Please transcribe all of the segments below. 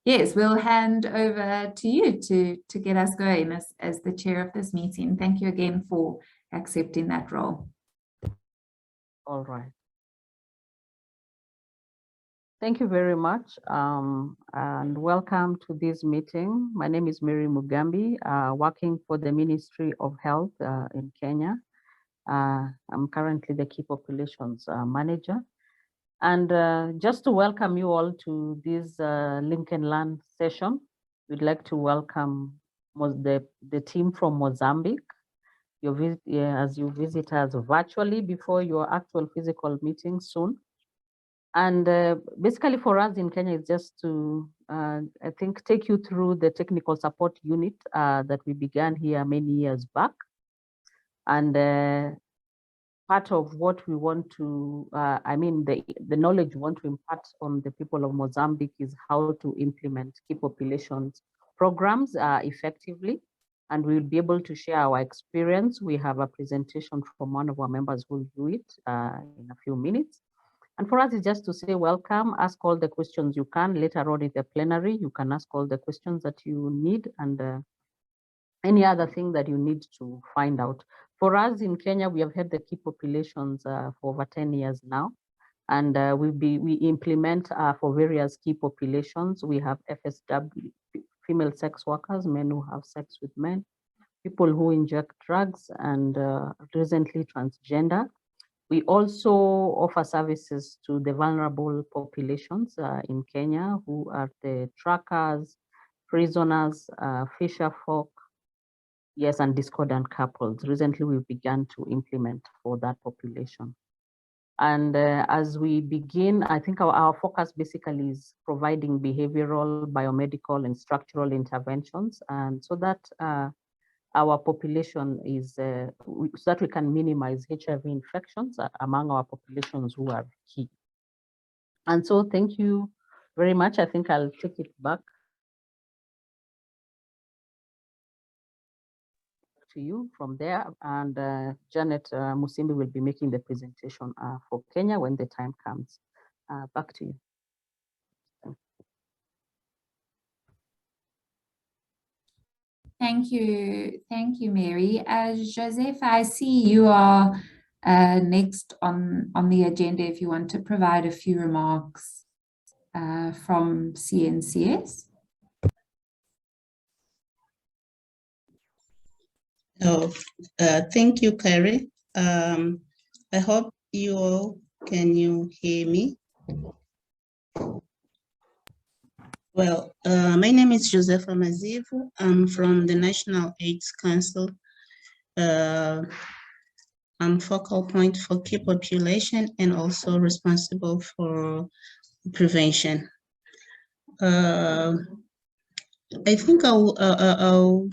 Yes, we'll hand over to you to get us going as the chair of this meeting. Thank you again for accepting that role. All right. Thank you very much, and welcome to this meeting. My name is Mary Mugambi, working for the Ministry of Health in Kenya. I'm currently the Key Populations Manager. And just to welcome you all to this Link and Learn session, we'd like to welcome the team from Mozambique as you visit us virtually before your actual physical meeting soon. And basically for us in Kenya, it's just to, I think, take you through the technical support unit that we began here many years back. And part of what we want to, the knowledge we want to impart on the people of Mozambique is how to implement key populations programs effectively. And we'll be able to share our experience. We have a presentation from one of our members who will do it in a few minutes. And for us, it's just to say welcome, ask all the questions you can. Later on in the plenary, you can ask all the questions that you need and any other thing that you need to find out. For us in Kenya, we have had the key populations for over 10 years now. And we implement for various key populations. We have FSW, female sex workers, men who have sex with men, people who inject drugs, and recently transgender. We also offer services to the vulnerable populations in Kenya, who are the truckers, prisoners, fisher folk, yes, and discordant couples. Recently, we began to implement for that population. And as we begin, I think our focus basically is providing behavioral, biomedical, and structural interventions, and so that our population is, so that we can minimize HIV infections among our populations who are key. And so thank you very much. I think I'll take it back to you from there. And Janet Musimbi will be making the presentation for Kenya when the time comes. Back to you. Thank you, Mary. Joseph, I see you are next on the agenda if you want to provide a few remarks from CNCS. Oh, thank you, Carrie. I hope you all can hear me? Well, my name is Josepha Mazivu. I'm from the National AIDS Council. I'm focal point for key population and also responsible for prevention. I think I'll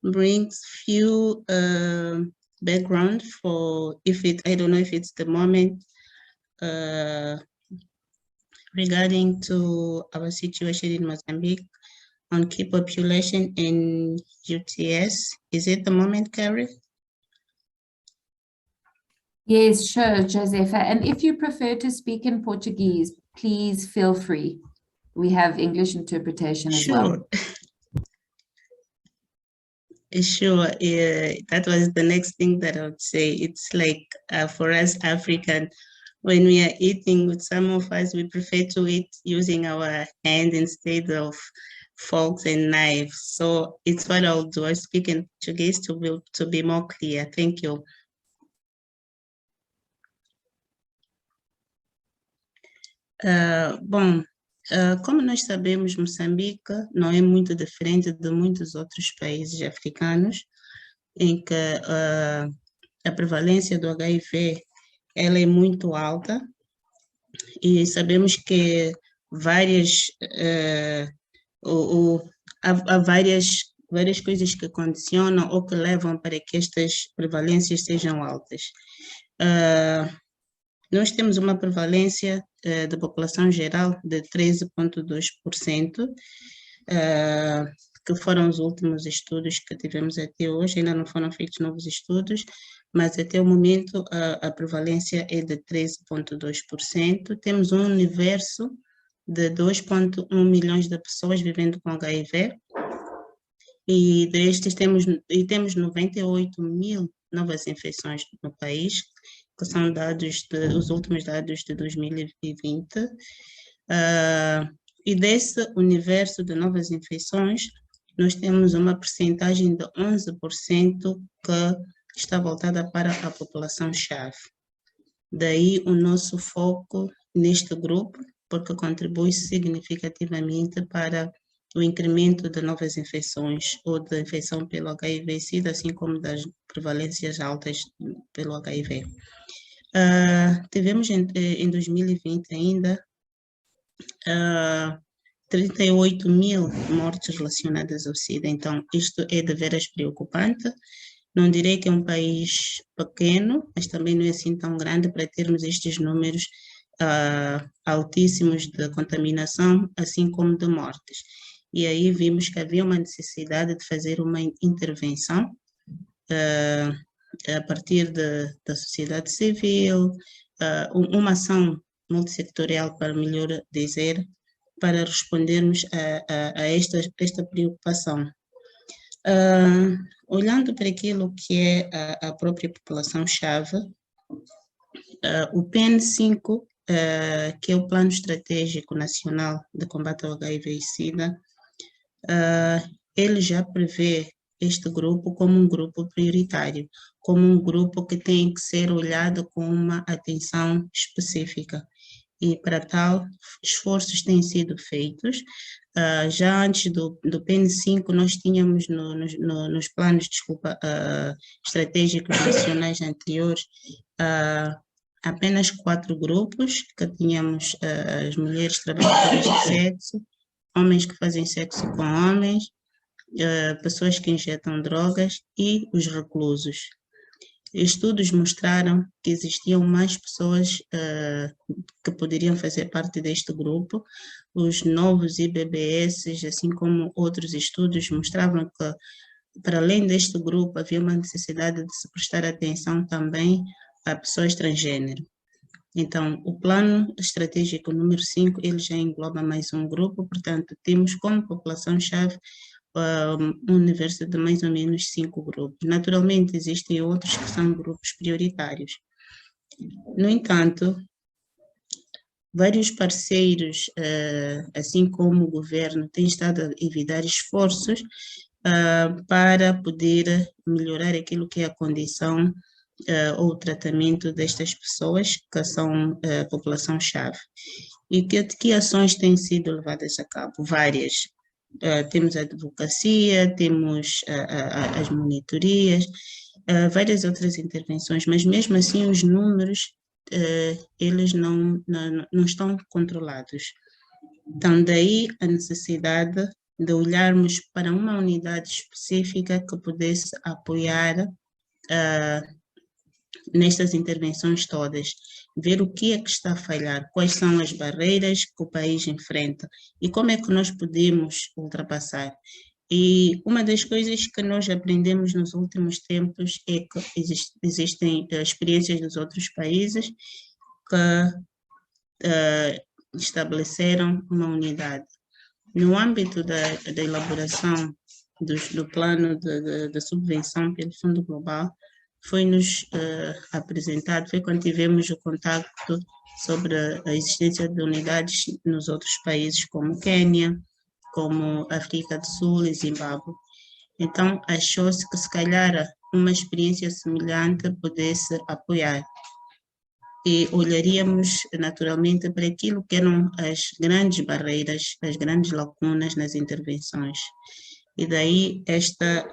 bring few background for I don't know if it's the moment regarding to our situation in Mozambique on key population and UTS. Is it the moment, Carrie? Yes, sure, Josepha. And if you prefer to speak in Portuguese, please feel free. We have English interpretation as well. Sure, that was the next thing that I would say. It's like for us African, when we are eating, with some of us, we prefer to eat using our hand instead of forks and knives. So it's what I'll do. I speak in Portuguese to be more clear. Thank you. Bom, como nós sabemos, Moçambique não é muito diferente de muitos outros países africanos, em que a prevalência do HIV ela é muito alta, e sabemos que há várias coisas que condicionam ou que levam para que estas prevalências sejam altas. Nós temos uma prevalência da população geral de 13,2%, que foram os últimos estudos que tivemos até hoje. Ainda não foram feitos novos estudos, mas até o momento a prevalência é de 13,2%. Temos um universo de 2,1 milhões de pessoas vivendo com HIV, e destes temos 98 mil novas infecções no país, que são os últimos dados de 2020. E desse universo de novas infecções, nós temos uma percentagem de 11% que está voltada para a população-chave. Daí o nosso foco neste grupo, porque contribui significativamente para o incremento de novas infecções ou de infecção pelo HIV-Sida, assim como das prevalências altas pelo HIV. Tivemos em 2020 ainda 38 mil mortes relacionadas ao SIDA, então isto é de veras preocupante. Não direi que é um país pequeno, mas também não é assim tão grande para termos estes números altíssimos de contaminação, assim como de mortes. E aí vimos que havia uma necessidade de fazer uma intervenção a partir da sociedade civil, uma ação multissectorial, para melhor dizer, para respondermos a esta preocupação. Olhando para aquilo que é a própria população-chave, o PN5, que é o Plano Estratégico Nacional de Combate ao HIV e SIDA, ele já prevê este grupo como um grupo prioritário, como um grupo que tem que ser olhado com uma atenção específica. E para tal, esforços têm sido feitos. Já antes do PN5, nós tínhamos nos planos, estratégicos nacionais anteriores, apenas 4 grupos, que tínhamos as mulheres trabalhadoras de sexo, homens que fazem sexo com homens, pessoas que injetam drogas e os reclusos. Estudos mostraram que existiam mais pessoas que poderiam fazer parte deste grupo. Os novos IBBS, assim como outros estudos, mostravam que, para além deste grupo, havia uma necessidade de se prestar atenção também a pessoas transgênero. Então, o plano estratégico número 5, ele já engloba mais um grupo, portanto, temos como população-chave um universo de mais ou menos 5 grupos. Naturalmente, existem outros que são grupos prioritários. No entanto, vários parceiros, assim como o governo, têm estado a evitar esforços para poder melhorar aquilo que é a condição ou o tratamento destas pessoas que são população-chave. E que ações têm sido levadas a cabo? Várias. Temos a advocacia, temos as monitorias, várias outras intervenções, mas mesmo assim os números, eles não estão controlados. Então, daí a necessidade de olharmos para uma unidade específica que pudesse apoiar nestas intervenções todas, ver o que é que está a falhar, quais são as barreiras que o país enfrenta e como é que nós podemos ultrapassar. E uma das coisas que nós aprendemos nos últimos tempos é que existem experiências dos outros países que estabeleceram uma unidade. No âmbito da elaboração do plano de subvenção pelo Fundo Global, foi-nos apresentado, foi quando tivemos o contacto sobre a existência de unidades nos outros países, como Quênia, como África do Sul e Zimbábue. Então, achou-se que, se calhar, uma experiência semelhante pudesse apoiar. E olharíamos, naturalmente, para aquilo que eram as grandes barreiras, as grandes lacunas nas intervenções. E daí esta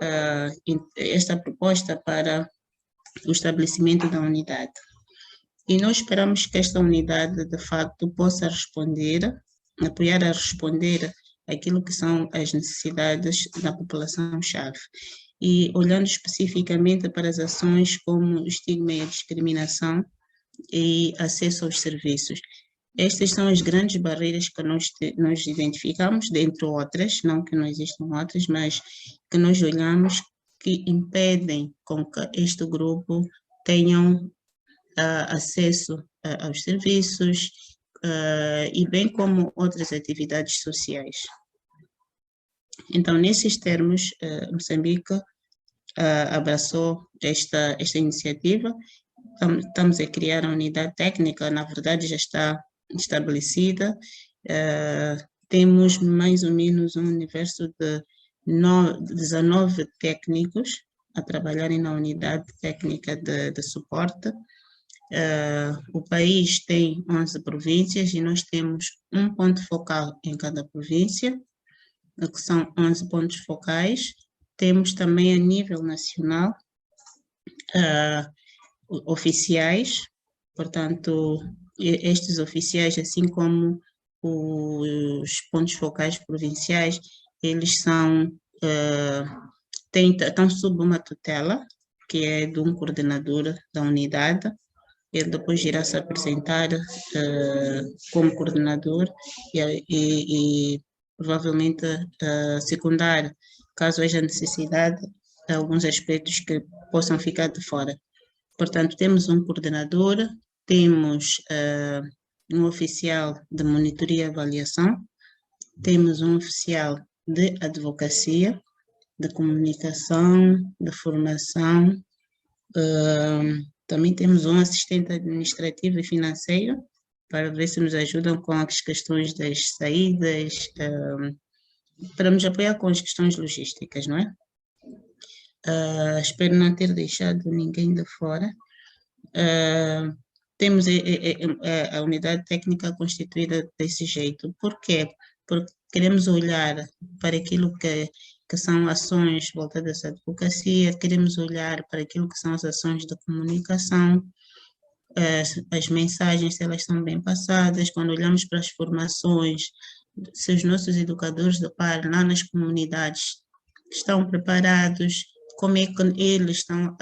proposta para o estabelecimento da unidade. E nós esperamos que esta unidade, de facto, possa apoiar a responder aquilo que são as necessidades da população-chave. E olhando especificamente para as ações como estigma e a discriminação e acesso aos serviços. Estas são as grandes barreiras que nós identificamos, dentre outras, não que não existam outras, mas que nós olhamos que impedem com que este grupo tenham acesso aos serviços, e bem como outras atividades sociais. Então, nesses termos, Moçambique abraçou esta iniciativa. Estamos a criar a unidade técnica, na verdade já está estabelecida. Temos mais ou menos um universo de 19 técnicos a trabalharem na unidade técnica de suporte. O país tem 11 províncias e nós temos um ponto focal em cada província, que são 11 pontos focais. Temos também a nível nacional oficiais, portanto, estes oficiais, assim como os pontos focais provinciais, eles estão sob uma tutela, que é de um coordenador da unidade. Ele depois irá se apresentar como coordenador e provavelmente secundar, caso haja necessidade, alguns aspectos que possam ficar de fora. Portanto, temos um coordenador, temos um oficial de monitoria e avaliação, temos um oficial de advocacia, de comunicação, de formação, também temos um assistente administrativo e financeiro, para ver se nos ajudam com as questões das saídas, para nos apoiar com as questões logísticas, não é? Espero não ter deixado ninguém de fora. Temos a unidade técnica constituída desse jeito. Por quê? Porque queremos olhar para aquilo que são ações voltadas à advocacia, queremos olhar para aquilo que são as ações de comunicação, as mensagens, se elas são bem passadas, quando olhamos para as formações, se os nossos educadores de par lá nas comunidades estão preparados, como é que eles estão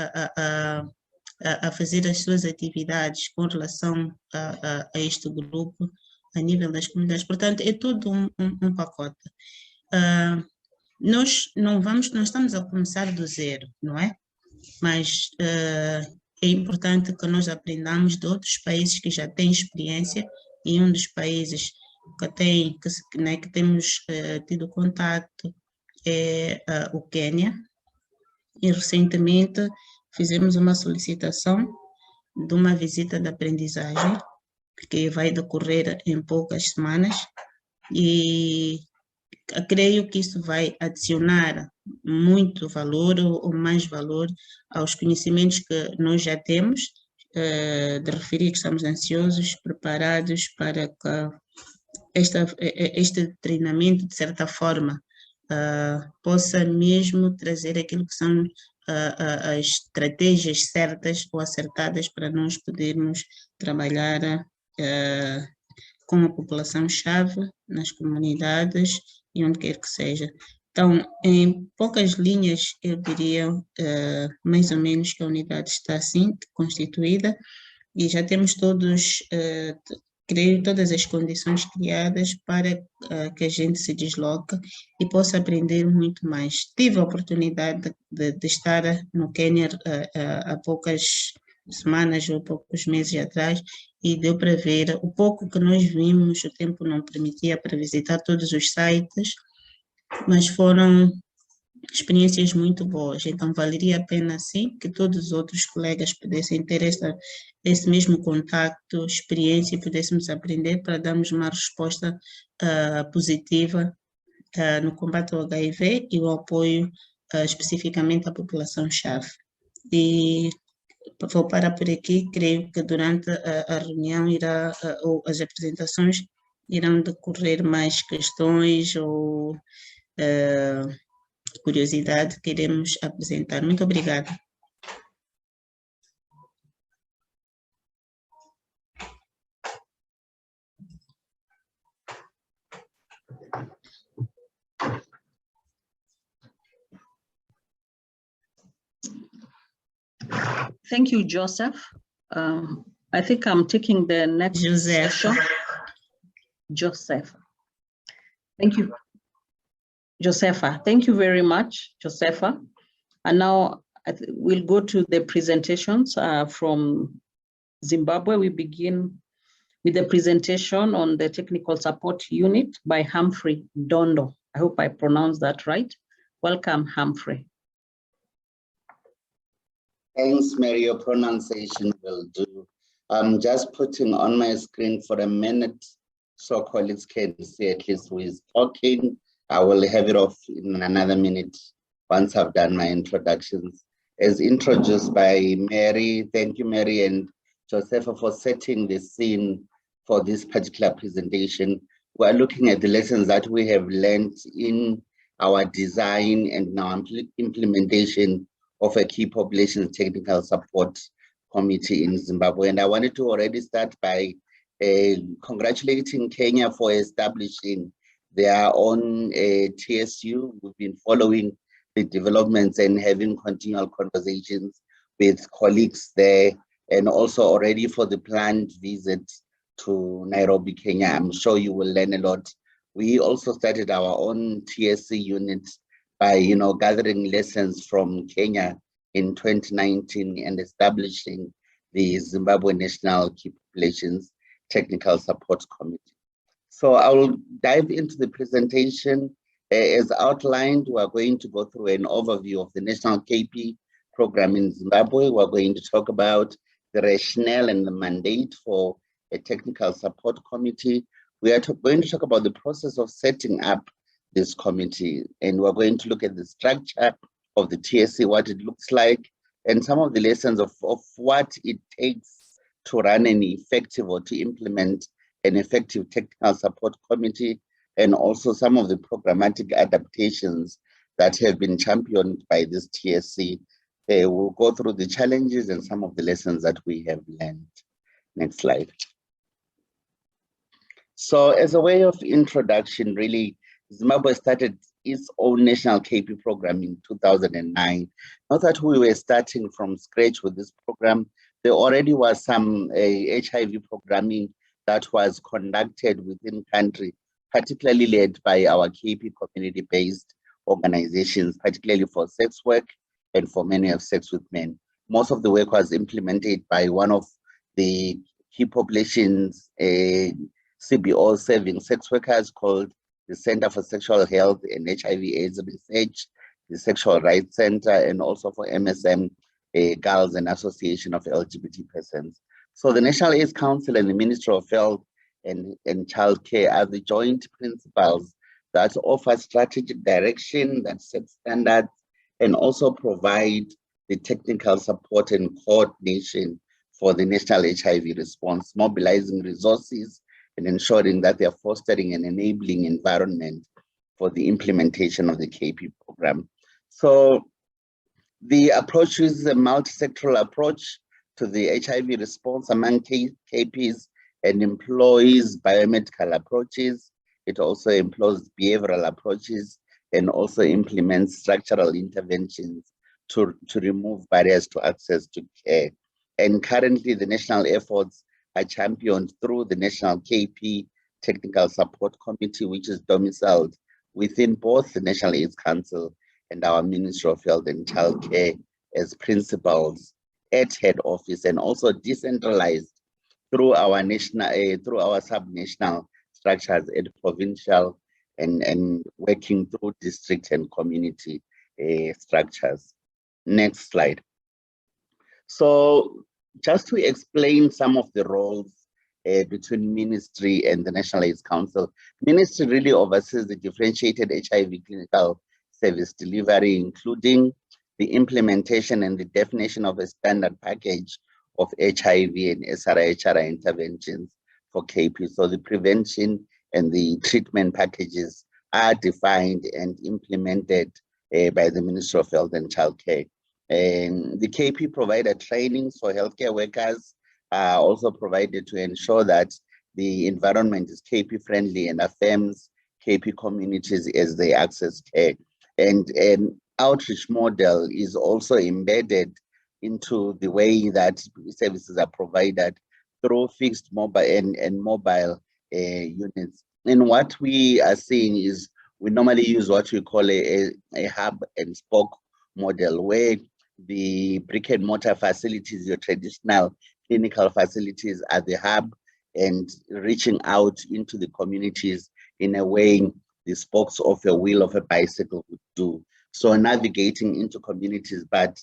a fazer as suas atividades com relação a este grupo, a nível das comunidades. Portanto, é tudo um pacote. Nós não estamos a começar do zero, não é? Mas é importante que nós aprendamos de outros países que já têm experiência, e um dos países que temos tido contato é o Quênia, e recentemente fizemos uma solicitação de uma visita de aprendizagem, que vai decorrer em poucas semanas, e creio que isso vai adicionar muito valor ou mais valor aos conhecimentos que nós já temos, de referir que estamos ansiosos, preparados para que este treinamento, de certa forma, possa mesmo trazer aquilo que são as estratégias certas ou acertadas para nós podermos trabalhar com a população-chave nas comunidades e onde quer que seja. Então, em poucas linhas, eu diria mais ou menos que a unidade está assim constituída, e já temos creio, todas as condições criadas para que a gente se desloque e possa aprender muito mais. Tive a oportunidade de estar no Quênia há poucas semanas ou poucos meses atrás, e deu para ver o pouco que nós vimos. O tempo não permitia para visitar todos os sites, mas foram experiências muito boas. Então, valeria a pena, sim, que todos os outros colegas pudessem ter esse mesmo contacto, experiência, e pudéssemos aprender para darmos uma resposta positiva no combate ao HIV e o apoio especificamente à população-chave. E vou parar por aqui. Creio que durante a reunião ou as apresentações irão decorrer mais questões ou curiosidade que iremos apresentar. Muito obrigada. Thank you, Joseph. I think I'm taking the next session. Joseph. Thank you. Josepha, thank you very much, Josepha. And now we'll go to the presentations from Zimbabwe. We begin with a presentation on the technical support unit by Humphrey Ndondo. I hope I pronounced that right. Welcome, Humphrey. Thanks, Mary. Your pronunciation will do. I'm just putting on my screen for a minute so colleagues can see at least who is talking. I will have it off in another minute once I've done my introductions. As introduced by Mary, thank you, Mary and Josepha, for setting the scene for this particular presentation. We're looking at the lessons that we have learned in our design and our implementation of a key population technical support committee in Zimbabwe. And I wanted to already start by congratulating Kenya for establishing their own TSU. We've been following the developments and having continual conversations with colleagues there, and also already for the planned visit to Nairobi, Kenya. I'm sure you will learn a lot. We also started our own TSC unit by gathering lessons from Kenya in 2019 and establishing the Zimbabwe National Key Populations Technical Support Committee. So I will dive into the presentation. As outlined, we are going to go through an overview of the National KP program in Zimbabwe. We're going to talk about the rationale and the mandate for a technical support committee. We are going to talk about the process of setting up this committee, and we're going to look at the structure of the TSC, what it looks like, and some of the lessons of what it takes to run an effective or to implement an effective technical support committee, and also some of the programmatic adaptations that have been championed by this TSC. We'll go through the challenges and some of the lessons that we have learned. Next slide. So as a way of introduction, really, Zimbabwe started its own national KP program in 2009. Not that we were starting from scratch with this program. There already was some HIV programming that was conducted within country, particularly led by our KP community-based organizations, particularly for sex work and for many of sex with men. Most of the work was implemented by one of the key populations CBO serving sex workers called the Center for Sexual Health and HIV/AIDS Research, the Sexual Rights Center, and also for MSM, Girls and Association of LGBT Persons. So the National AIDS Council and the Ministry of Health and Childcare are the joint principals that offer strategic direction, that set standards, and also provide the technical support and coordination for the national HIV response, mobilizing resources and ensuring that they are fostering an enabling environment for the implementation of the KP program. So the approach is a multi-sectoral approach to the HIV response among KPs and employs biomedical approaches. It also employs behavioral approaches and also implements structural interventions to remove barriers to access to care. And currently the national efforts are championed through the National KP Technical Support Committee, which is domiciled within both the National AIDS Council and our Ministry of Health and Childcare as principals at head office, and also decentralized through our national, through our sub-national structures at provincial and working through district and community structures. Next slide. So just to explain some of the roles between ministry and the National AIDS Council, ministry really oversees the differentiated HIV clinical service delivery, including the implementation and the definition of a standard package of HIV and SRI/HRI interventions for KP. So the prevention and the treatment packages are defined and implemented by the Ministry of Health and Childcare. And the KP provided trainings for healthcare workers, also provided to ensure that the environment is KP friendly and affirms KP communities as they access care. And an outreach model is also embedded into the way that services are provided through fixed mobile and mobile units. And what we are seeing is we normally use what we call a hub and spoke model, where the brick and mortar facilities, your traditional clinical facilities, are the hub, and reaching out into the communities in a way the spokes of a wheel of a bicycle would do. So navigating into communities, but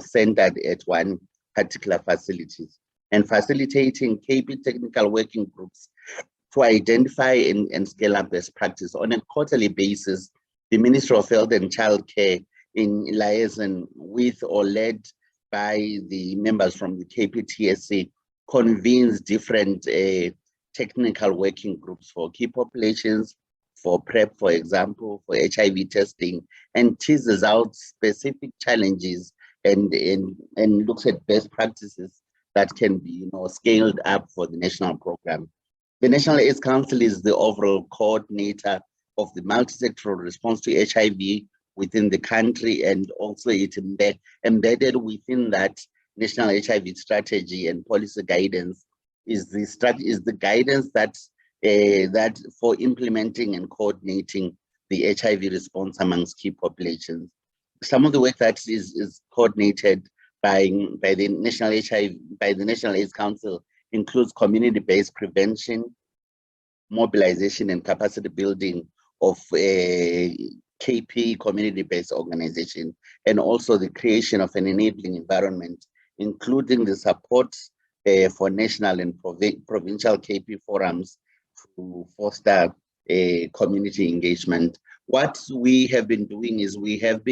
centered at one particular facilities, and facilitating KP technical working groups to identify and scale up best practice on a quarterly basis. The Ministry of Health and Childcare, in liaison with or led by the members from the KPTSC, convenes different technical working groups for key populations, for PrEP, for example, for HIV testing, and teases out specific challenges and looks at best practices that can be scaled up for the national program. The National AIDS Council is the overall coordinator of the multi-sectoral response to HIV within the country, and also it embedded within that national HIV strategy and policy guidance is the guidance that for implementing and coordinating the HIV response amongst key populations. Some of the work that is coordinated by the National AIDS Council includes community-based prevention, mobilization and capacity building of a KP community-based organization, and also the creation of an enabling environment, including the support for national and provincial KP forums to foster community engagement. What we have been doing is we have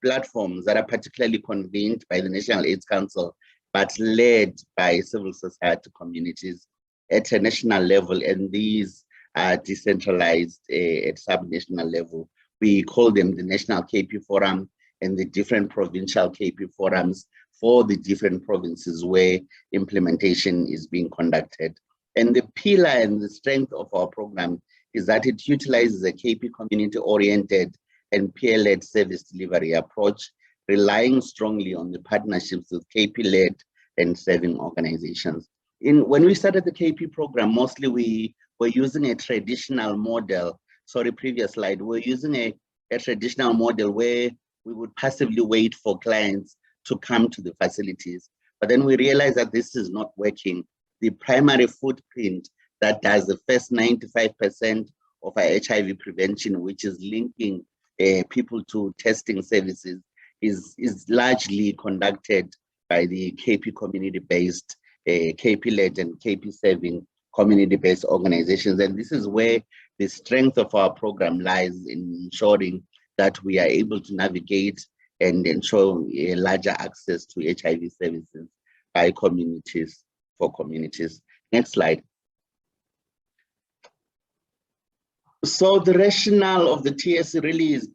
platforms that are particularly convened by the National AIDS Council, but led by civil society communities at a national level, and these are decentralized at sub-national level. We call them the National KP Forum and the different provincial KP forums for the different provinces where implementation is being conducted. And the pillar and the strength of our program is that it utilizes a KP community-oriented and peer-led service delivery approach, relying strongly on the partnerships with KP-led and serving organizations. When we started the KP program, mostly we were using a traditional model. Sorry, previous slide. We're using a traditional model where we would passively wait for clients to come to the facilities. But then we realized that this is not working. The primary footprint that does the first 95% of our HIV prevention, which is linking people to testing services, is largely conducted by the KP community-based, KP-led and KP-serving community-based organizations. And this is where the strength of our program lies, in ensuring that we are able to navigate and ensure a larger access to HIV services by communities, for communities. Next slide. So the rationale of the TSU really is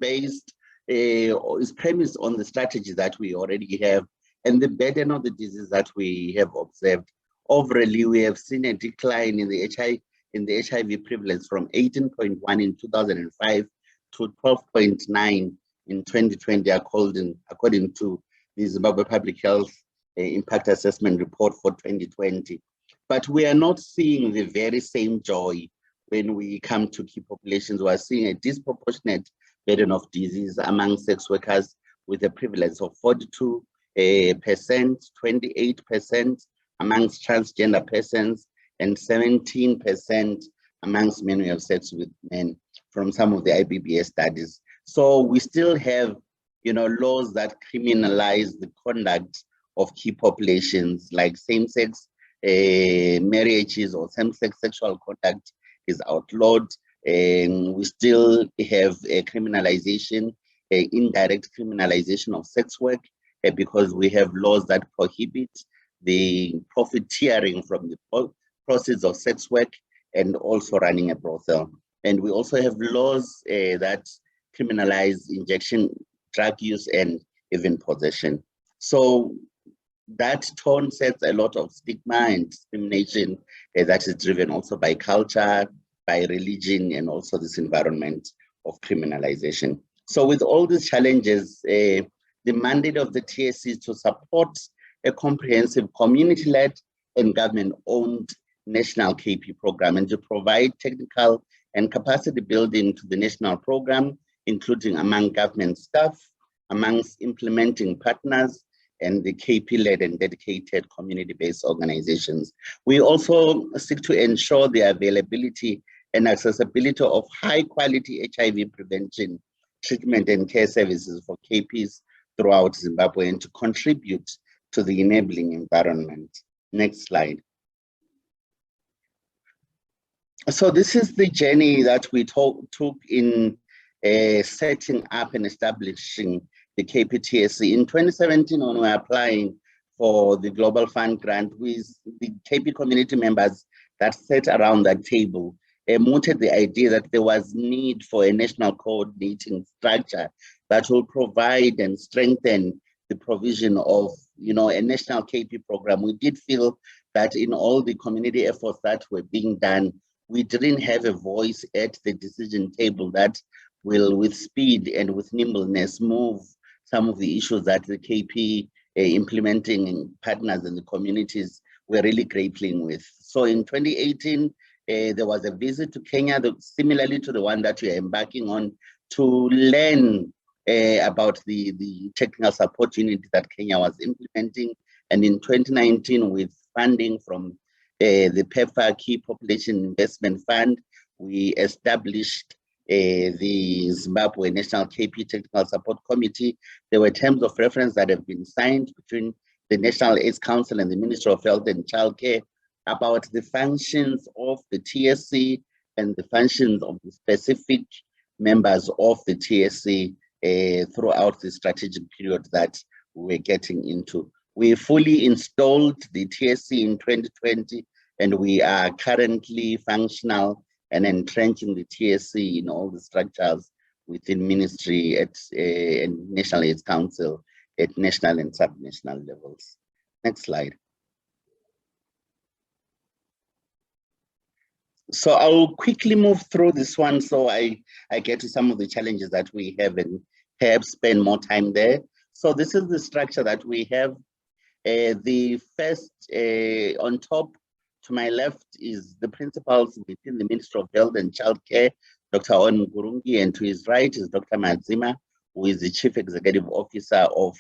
premised on the strategy that we already have and the burden of the disease that we have observed. Overall, we have seen a decline in the HIV prevalence from 18.1 in 2005 to 12.9 in 2020, according to the Zimbabwe Public Health Impact Assessment Report for 2020. But we are not seeing the very same joy when we come to key populations. We are seeing a disproportionate burden of disease among sex workers with a prevalence of 42%, 28% amongst transgender persons, and 17% amongst men who have sex with men from some of the IBBS studies. So we still have, laws that criminalize the conduct of key populations, like same-sex marriages or same-sex sexual conduct is outlawed. And we still have a criminalization, indirect criminalization of sex work, because we have laws that prohibit the profiteering from the proceeds of sex work and also running a brothel. And we also have laws that criminalize injection, drug use, and even possession. So that tone sets a lot of stigma and discrimination that is driven also by culture, by religion, and also this environment of criminalization. So with all these challenges, the mandate of the TSC is to support a comprehensive community-led and government-owned national KP program, and to provide technical and capacity building to the national program, including among government staff, amongst implementing partners, and the KP-led and dedicated community-based organizations. We also seek to ensure the availability and accessibility of high-quality HIV prevention, treatment, and care services for KPs throughout Zimbabwe, and to contribute to the enabling environment. Next slide. So this is the journey that we took in setting up and establishing the KP-TSC. In 2017, when we were applying for the Global Fund grant, with the KP community members that sat around that table, mooted the idea that there was need for a national coordinating structure that will provide and strengthen the provision of, a national KP program. We did feel that in all the community efforts that were being done, we didn't have a voice at the decision table that will, with speed and with nimbleness, move some of the issues that the KP implementing partners and the communities were really grappling with. So in 2018, there was a visit to Kenya, similarly to the one that we are embarking on, to learn about the technical support unit that Kenya was implementing. And in 2019, with funding from the PEPFAR Key Population Investment Fund, we established the Zimbabwe National KP Technical Support Committee. There were terms of reference that have been signed between the National AIDS Council and the Ministry of Health and Childcare about the functions of the TSC and the functions of the specific members of the TSC throughout the strategic period that we're getting into. We fully installed the TSC in 2020, and we are currently functional and entrenching the TSC in all the structures within ministry and National AIDS Council at national and subnational levels. Next slide. So I'll quickly move through this one so I get to some of the challenges that we have and perhaps spend more time there. So this is the structure that we have. The first on top to my left is the principals within the Ministry of Health and Childcare, Dr. On Gurungi, and to his right is Dr. Mazima, who is the Chief Executive Officer of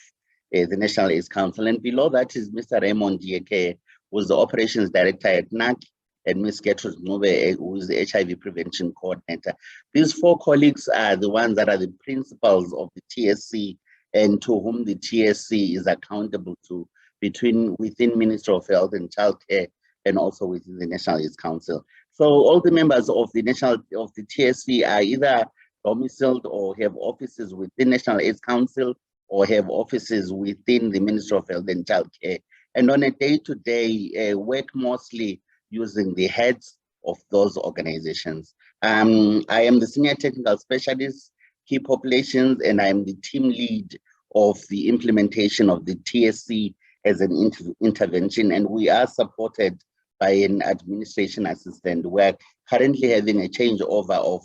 the National AIDS Council. And below that is Mr. Raymond Yekere, who is the Operations Director at NAC, and Ms. Gertrude Ngube, who is the HIV Prevention Coordinator. These four colleagues are the ones that are the principals of the TSC and to whom the TSC is accountable to within Ministry of Health and Childcare and also within the National AIDS Council. So all the members of the TSC are either domiciled or have offices within National AIDS Council or have offices within the Ministry of Health and Childcare. And on a day-to-day work mostly using the heads of those organizations. I am the Senior Technical Specialist, Key Populations, and I am the team lead of the implementation of the TSC as an intervention, and we are supported by an administration assistant. We're currently having a changeover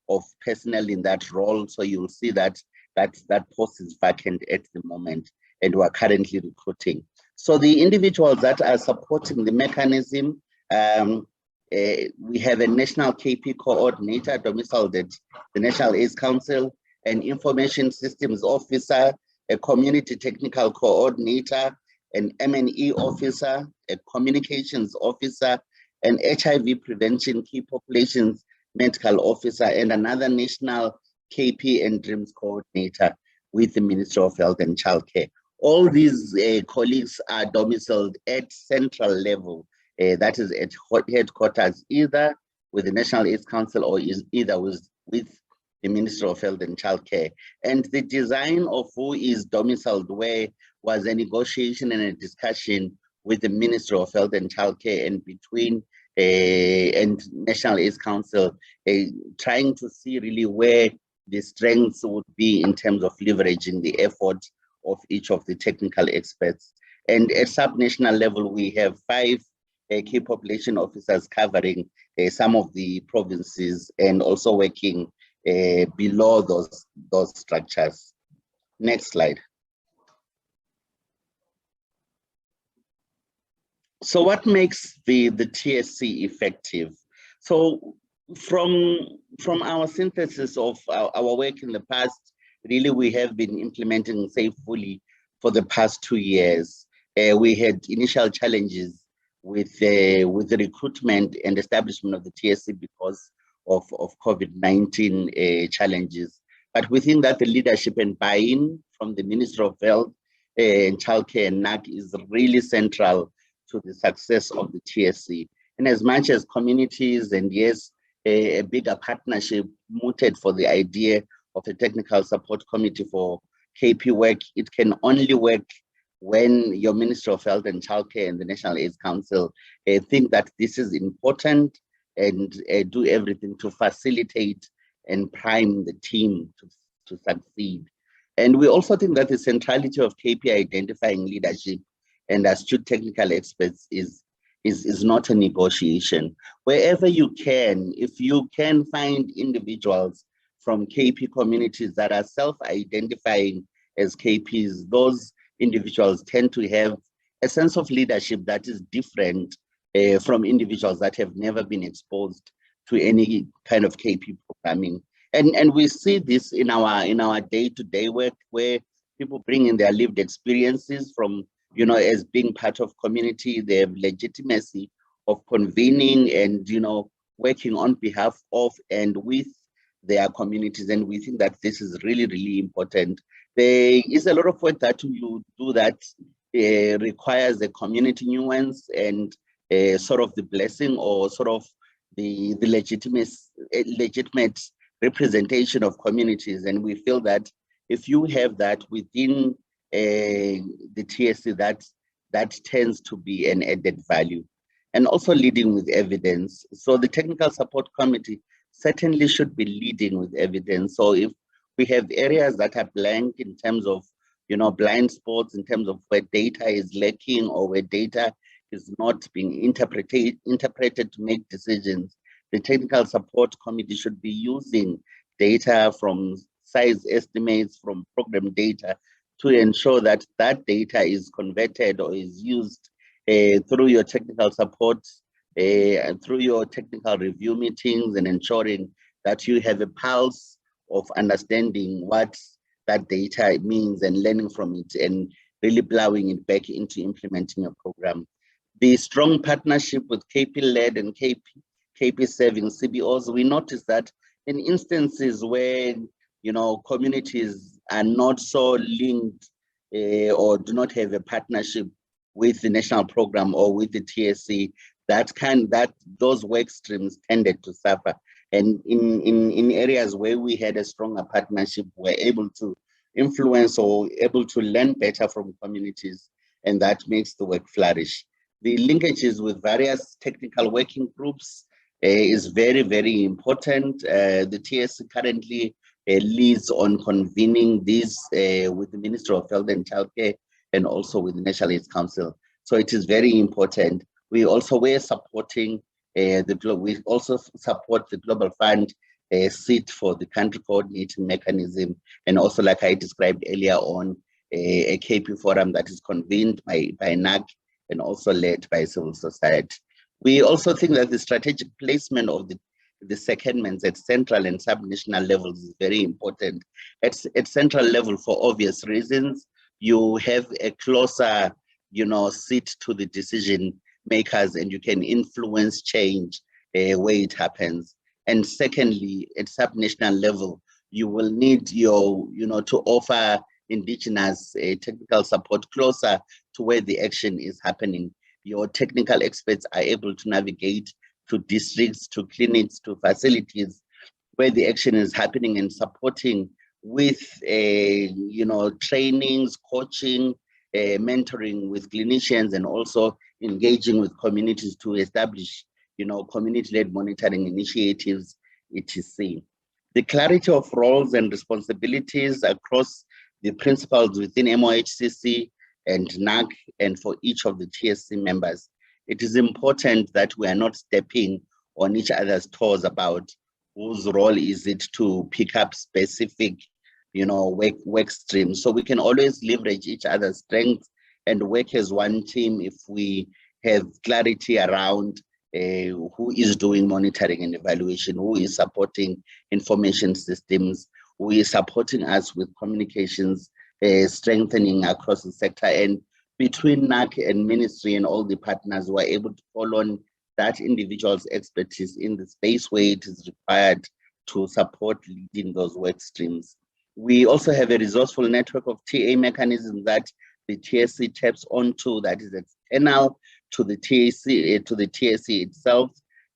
of personnel in that role, so you'll see that post is vacant at the moment, and we're currently recruiting. So the individuals that are supporting the mechanism, we have a national KP coordinator domiciled at the National AIDS Council, an information systems officer, a community technical coordinator, an M&E officer, a communications officer, an HIV prevention key populations medical officer, and another national KP and DREAMS coordinator with the Ministry of Health and Childcare. All these colleagues are domiciled at central level, that is at headquarters, either with the National AIDS Council or either with the Ministry of Health and Childcare. And the design of who is domiciled where was a negotiation and a discussion with the Ministry of Health and Childcare and between and National AIDS Council, trying to see really where the strengths would be in terms of leveraging the effort of each of the technical experts. And at subnational level, we have 5 key population officers covering some of the provinces and also working below those structures. Next slide. So what makes the TSC effective? So from our synthesis of our work in the past, really we have been implementing SAFE fully for the past 2 years. We had initial challenges with the recruitment and establishment of the TSC because of COVID-19 challenges. But within that, the leadership and buy-in from the Ministry of Health and Childcare and NAC is really central to the success of the TSC. And as much as communities and yes, a bigger partnership mooted for the idea of a technical support committee for KP work, it can only work when your Ministry of Health and Childcare and the National AIDS Council think that this is important and do everything to facilitate and prime the team to succeed. And we also think that the centrality of KP identifying leadership and astute technical experts is not a negotiation. Wherever you can, if you can find individuals from KP communities that are self-identifying as KPs, those individuals tend to have a sense of leadership that is different from individuals that have never been exposed to any kind of KP programming. And we see this in our day-to-day work, where people bring in their lived experiences from, as being part of community. They have legitimacy of convening and, working on behalf of and with their communities. And we think that this is really, really important. There is a lot of work that you do that requires a community nuance and sort of the blessing or sort of the legitimate representation of communities. And we feel that if you have that within the TSC, that tends to be an added value. And also leading with evidence. So the Technical Support Committee certainly should be leading with evidence. So if we have areas that are blank in terms of, blind spots, in terms of where data is lacking or where data is not being interpreted to make decisions, the Technical Support Committee should be using data from size estimates, from program data, to ensure that that data is converted or is used through your technical support and through your technical review meetings, and ensuring that you have a pulse of understanding what that data means and learning from it and really plowing it back into implementing your program. The strong partnership with KP-led and KP serving CBOs, we noticed that in instances where, communities are not so linked or do not have a partnership with the national program or with the TSC, those work streams tended to suffer. And in areas where we had a stronger partnership, we're able to influence or able to learn better from communities, and that makes the work flourish. The linkages with various technical working groups is very, very important. The TSC currently leads on convening these with the Ministry of Health and Childcare and also with the National AIDS Council. So it is very important. We also were supporting we also support the Global Fund seat for the country coordinating mechanism, and also, like I described earlier on, a KP forum that is convened by NAC and also led by civil society. We also think that the strategic placement of the secondments at central and subnational levels is very important. At central level, for obvious reasons, you have a closer, seat to the decision makers, and you can influence change where it happens. And secondly, at subnational level, you will need to offer indigenous technical support closer to where the action is happening. Your technical experts are able to navigate to districts, to clinics, to facilities where the action is happening, and supporting with trainings, coaching, mentoring with clinicians, and also engaging with communities to establish community-led monitoring initiatives, etc. The clarity of roles and responsibilities across the principals within MOHCC and NAC and for each of the TSC members. It is important that we are not stepping on each other's toes about whose role is it to pick up specific work streams. So we can always leverage each other's strengths and work as one team if we have clarity around who is doing monitoring and evaluation, who is supporting information systems, who is supporting us with communications strengthening across the sector. And between NAC and ministry and all the partners who are able to call on that individual's expertise in the space where it is required to support leading those work streams. We also have a resourceful network of TA mechanisms that the TSC taps onto, that is external to the TSC itself.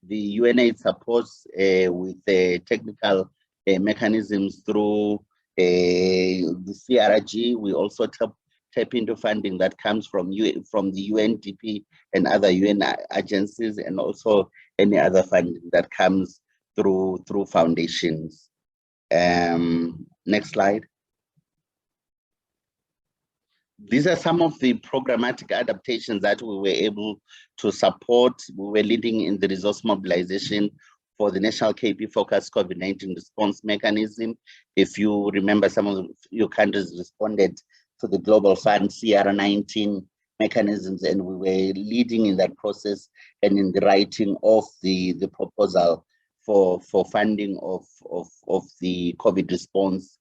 The UNAID supports with technical mechanisms through the CRG. We also tap into funding that comes from the UNDP and other UN agencies, and also any other funding that comes through foundations. Next slide. These are some of the programmatic adaptations that we were able to support. We were leading in the resource mobilization for the National KP Focus COVID-19 response mechanism. If you remember, some of your countries responded to the Global Fund CR19 mechanisms, and we were leading in that process and in the writing of the proposal for funding of the COVID response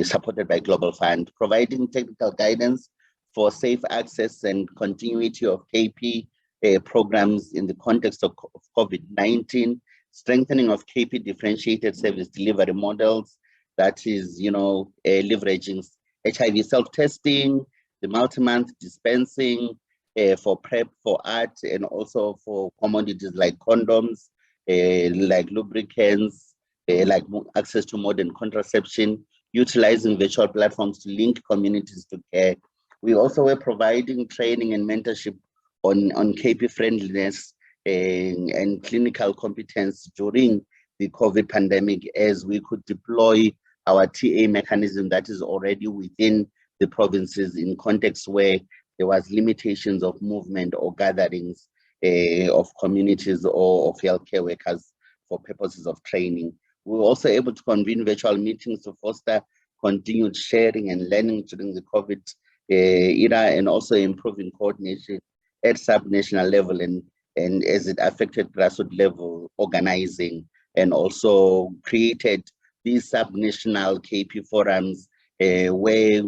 supported by Global Fund, providing technical guidance for safe access and continuity of KP programs in the context of COVID-19, strengthening of KP differentiated service delivery models, that is, leveraging HIV self-testing, the multi-month dispensing for PrEP, for art, and also for commodities like condoms, like lubricants, like access to modern contraception, utilizing virtual platforms to link communities to care. We also were providing training and mentorship on KP friendliness and clinical competence during the COVID pandemic, as we could deploy our TA mechanism that is already within the provinces in contexts where there was limitations of movement or gatherings of communities or of healthcare workers for purposes of training. We were also able to convene virtual meetings to foster continued sharing and learning during the COVID era, and also improving coordination at sub-national level and as it affected grassroots level organizing, and also created these sub-national KP forums where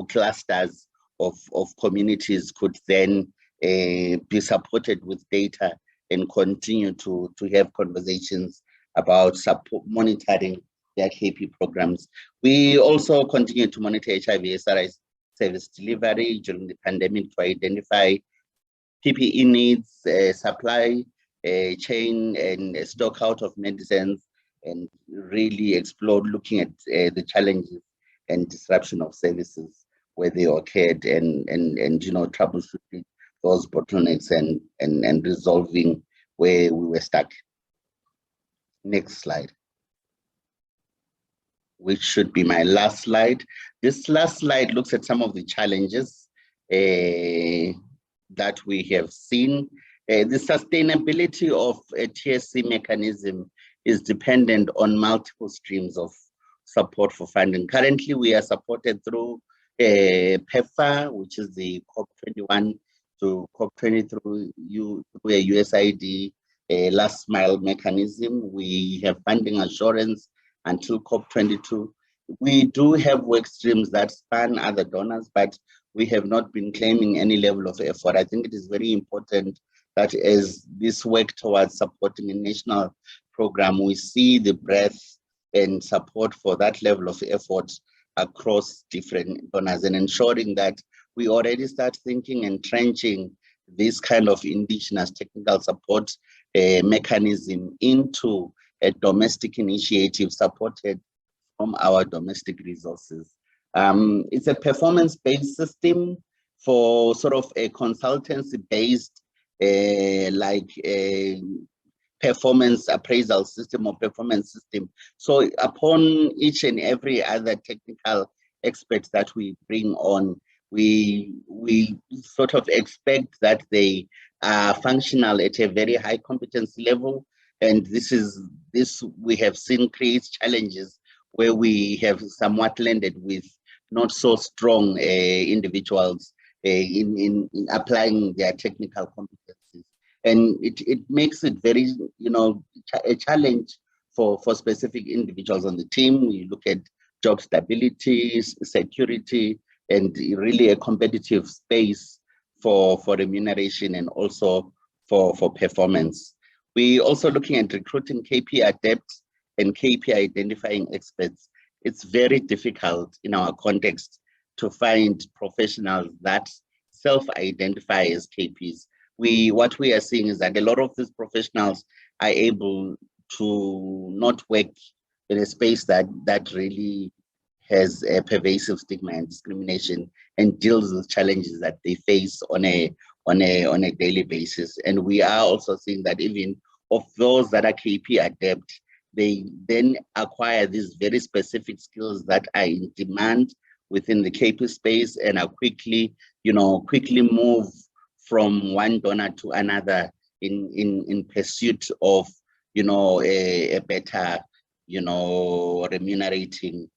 clusters of communities could then be supported with data and continue to have conversations about monitoring their KP programs. We also continue to monitor HIV/SRI service delivery during the pandemic to identify PPE needs, supply chain, and stock out of medicines, and really explore looking at the challenges and disruption of services where they occurred, and troubleshooting those bottlenecks and resolving where we were stuck. Next slide, which should be my last slide. This last slide looks at some of the challenges that we have seen. The sustainability of a TSC mechanism is dependent on multiple streams of support for funding. Currently, we are supported through PEPFAR, which is the COP21 to COP20 through a USAID last mile mechanism. We have funding assurance until COP22. We do have work streams that span other donors, but we have not been claiming any level of effort. I think it is very important that as this work towards supporting a national program, we see the breadth and support for that level of effort across different donors, and ensuring that we already start thinking and trenching this kind of indigenous technical support mechanism into a domestic initiative supported from our domestic resources. It's a performance-based system for sort of a consultancy-based performance appraisal system or performance system. So upon each and every other technical experts that we bring on, we sort of expect that they are functional at a very high competency level. And this we have seen creates challenges where we have somewhat landed with not so strong individuals in applying their technical competencies. And it makes it very, a challenge for specific individuals on the team. You look at job stability, security, and really a competitive space for remuneration and also for performance. We also looking at recruiting KP adepts and KP identifying experts. It's very difficult in our context to find professionals that self-identify as KPs. What we are seeing is that a lot of these professionals are able to not work in a space that really has a pervasive stigma and discrimination and deals with challenges that they face on a daily basis. And we are also seeing that even of those that are KP adept, they then acquire these very specific skills that are in demand within the KP space and are quickly move from one donor to another in pursuit of a better remunerating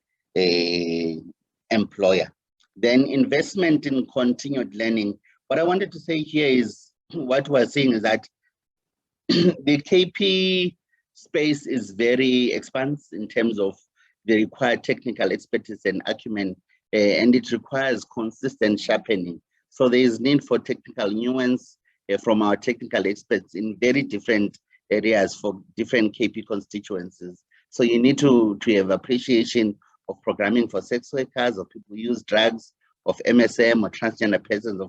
employer. Then investment in continued learning. What I wanted to say here is what we're seeing is that the KP space is very expansive in terms of the required technical expertise and acumen, and it requires consistent sharpening. So there is need for technical nuance from our technical experts in very different areas for different KP constituencies. So you need to have appreciation of programming for sex workers, of people who use drugs, of MSM or transgender persons,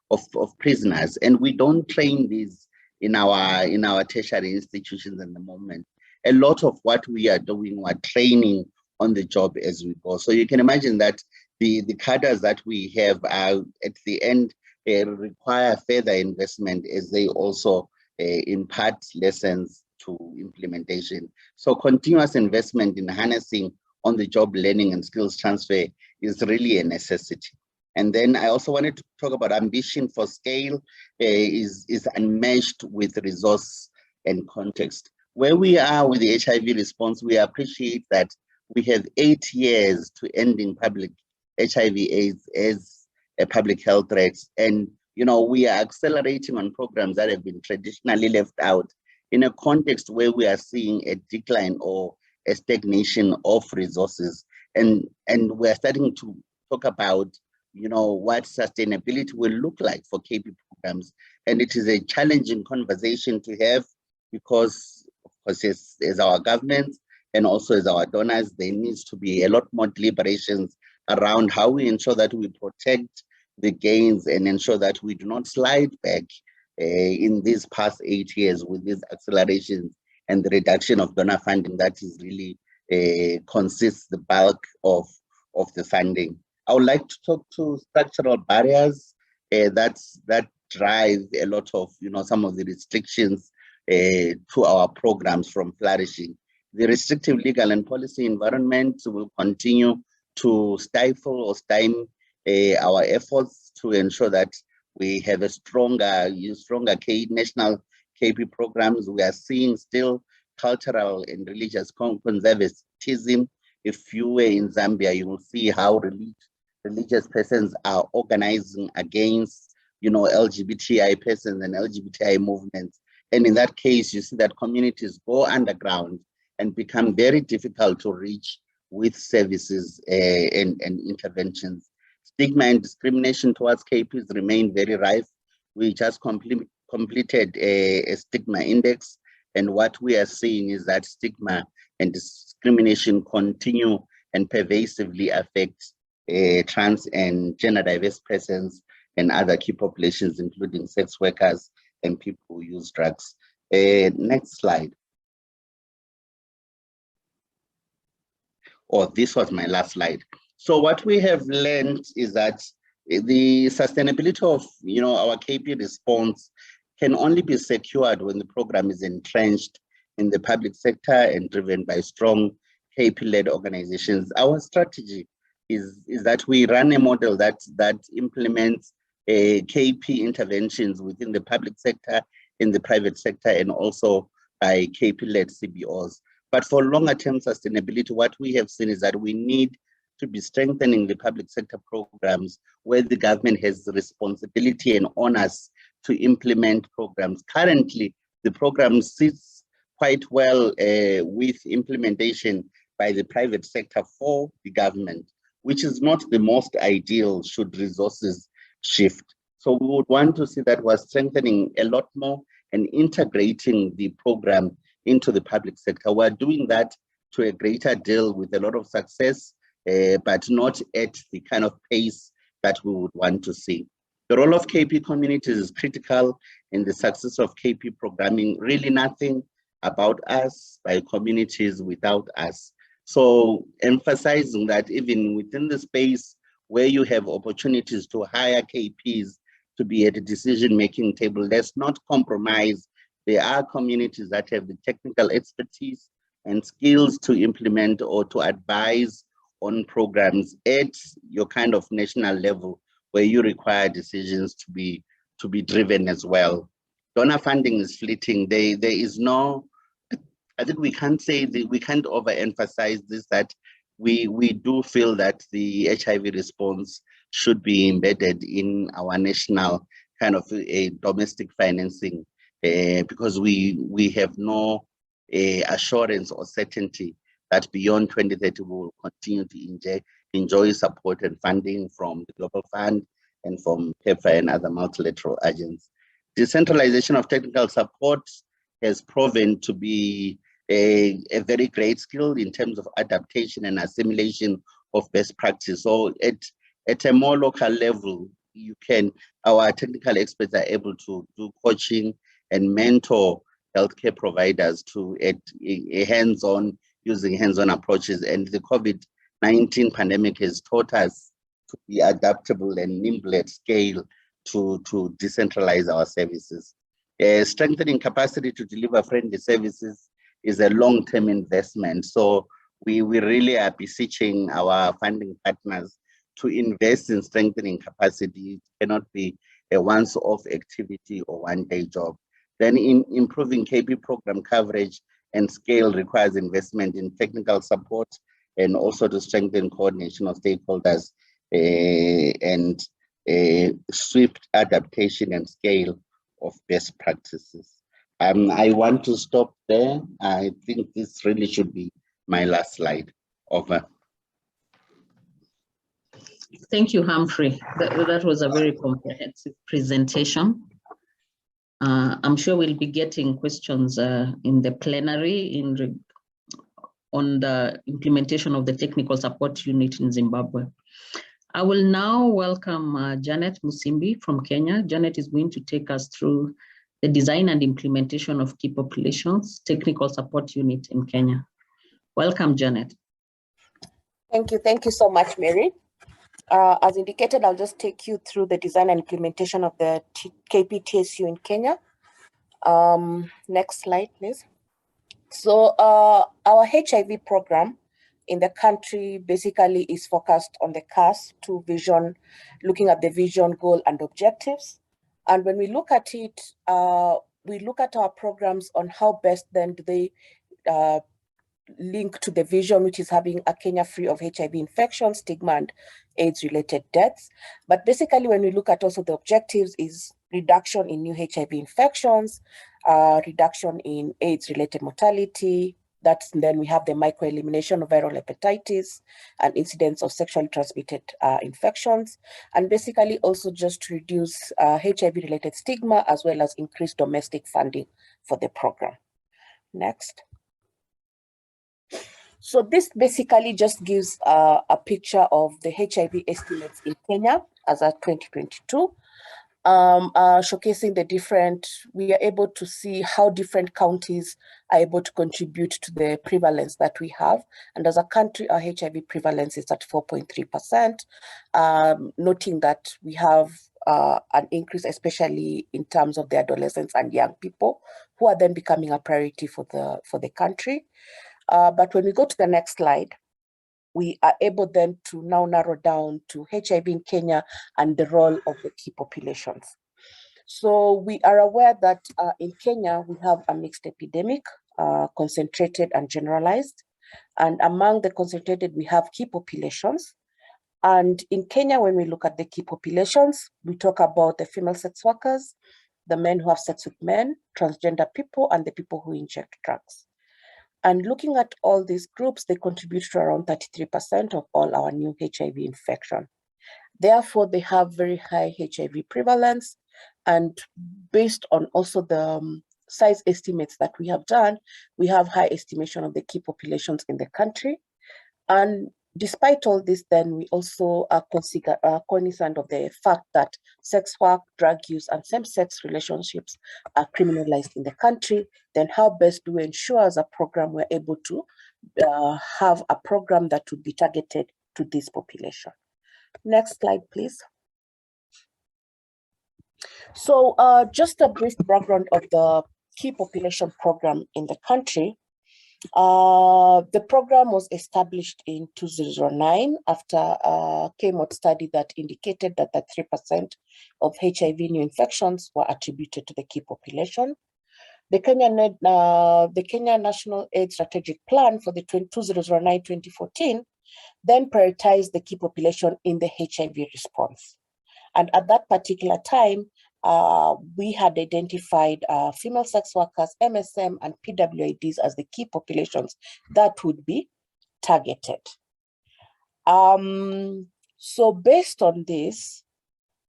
of prisoners. And we don't train these in our tertiary institutions at the moment. A lot of what we are doing, we're training on the job as we go. So you can imagine that the cadres that we have are at the end require further investment as they also impart lessons to implementation. So continuous investment in harnessing on the job learning and skills transfer is really a necessity. And then I also wanted to talk about ambition for scale is unmatched with resource and context. Where we are with the HIV response, we appreciate that we have 8 years to ending public HIV/AIDS as a public health threat. And we are accelerating on programs that have been traditionally left out in a context where we are seeing a decline or a stagnation of resources. And we're starting to talk about what sustainability will look like for KP programs. And it is a challenging conversation to have because, of course, as our government and also as our donors, there needs to be a lot more deliberations around how we ensure that we protect the gains and ensure that we do not slide back in these past 8 years with these accelerations and the reduction of donor funding that is really consists the bulk of the funding. I would like to talk to structural barriers that drive a lot of some of the restrictions to our programs from flourishing. The restrictive legal and policy environment will continue to stifle or stymie our efforts to ensure that we have a stronger national KP programs. We are seeing still cultural and religious conservatism. If you were in Zambia, you will see how religious persons are organizing against LGBTI persons and LGBTI movements. And in that case, you see that communities go underground and become very difficult to reach with services and interventions. Stigma and discrimination towards KPs remain very rife. We just completed a stigma index, and what we are seeing is that stigma and discrimination continue and pervasively affect trans and gender diverse persons and other key populations, including sex workers and people who use drugs. Next slide. This was my last slide. So what we have learned is that the sustainability of our KP response can only be secured when the program is entrenched in the public sector and driven by strong KP-led organizations. Our strategy is that we run a model that implements KP interventions within the public sector, in the private sector, and also by KP-led CBOs. But for longer-term sustainability, what we have seen is that we need to be strengthening the public sector programs where the government has the responsibility and onus to implement programs. Currently, the program sits quite well with implementation by the private sector for the government, which is not the most ideal should resources shift. So we would want to see that we're strengthening a lot more and integrating the program into the public sector. We're doing that to a greater deal with a lot of success, but not at the kind of pace that we would want to see. The role of KP communities is critical in the success of KP programming. Really nothing about us by communities without us. So emphasizing that even within the space where you have opportunities to hire KPs to be at a decision-making table, let's not compromise. There are communities that have the technical expertise and skills to implement or to advise on programs at your kind of national level where you require decisions to be driven as well. Donor funding is fleeting. There is no, I think we can't say that we can't overemphasize this, that we do feel that the HIV response should be embedded in our national kind of a domestic financing because we have no assurance or certainty that beyond 2030 we will continue to enjoy support and funding from the Global Fund and from PEPFAR and other multilateral agents. Decentralization of technical support has proven to be a very great skill in terms of adaptation and assimilation of best practice. So at a more local level, our technical experts are able to do coaching and mentor healthcare providers to using hands-on approaches. And the COVID-19 pandemic has taught us to be adaptable and nimble at scale to decentralize our services. Strengthening capacity to deliver friendly services is a long-term investment. So we really are beseeching our funding partners to invest in strengthening capacity. It cannot be a once-off activity or one-day job. Then in improving KP program coverage and scale requires investment in technical support and also to strengthen coordination of stakeholders and swift adaptation and scale of best practices. I want to stop there. I think this really should be my last slide. Over. Thank you, Humphrey. That was a very comprehensive presentation. I'm sure we'll be getting questions in the plenary on the implementation of the technical support unit in Zimbabwe. I will now welcome Janet Musimbi from Kenya. Janet is going to take us through the design and implementation of key populations technical support unit in Kenya. Welcome, Janet. Thank you. Thank you so much, Mary. As indicated, I'll just take you through the design and implementation of the KP TSU in Kenya. Next slide, please. So our HIV program in the country basically is focused on the CAS2 vision, looking at the vision, goal, and objectives. And when we look at it, we look at our programs on how best then do they link to the vision, which is having a Kenya free of HIV infection, stigma, and AIDS-related deaths. But basically, when we look at also the objectives is reduction in new HIV infections, reduction in AIDS-related mortality. That's then we have the micro-elimination of viral hepatitis and incidence of sexually transmitted infections, and basically also just to reduce HIV-related stigma as well as increase domestic funding for the program. Next. So this basically just gives a picture of the HIV estimates in Kenya as of 2022. Showcasing the different, we are able to see how different counties are able to contribute to the prevalence that we have. And as a country, our HIV prevalence is at 4.3%, noting that we have an increase, especially in terms of the adolescents and young people, who are then becoming a priority for the country. But when we go to the next slide, we are able then to now narrow down to HIV in Kenya and the role of the key populations. So we are aware that in Kenya, we have a mixed epidemic, concentrated and generalized. And among the concentrated, we have key populations. And in Kenya, when we look at the key populations, we talk about the female sex workers, the men who have sex with men, transgender people, and the people who inject drugs. And looking at all these groups, they contribute to around 33% of all our new HIV infection. Therefore, they have very high HIV prevalence. And based on also the size estimates that we have done, we have high estimation of the key populations in the country. And despite all this, then we also are cognizant of the fact that sex work, drug use, and same-sex relationships are criminalized in the country. Then how best do we ensure as a program we're able to have a program that would be targeted to this population? Next slide, please. So just a brief background of the key population program in the country. The program was established in 2009 after a KMOT study that indicated that 3% of HIV new infections were attributed to the key population. The Kenya National AIDS Strategic Plan for the 2009-2014 then prioritized the key population in the HIV response. And at that particular time, we had identified female sex workers, MSM, and PWIDs as the key populations that would be targeted. So based on this,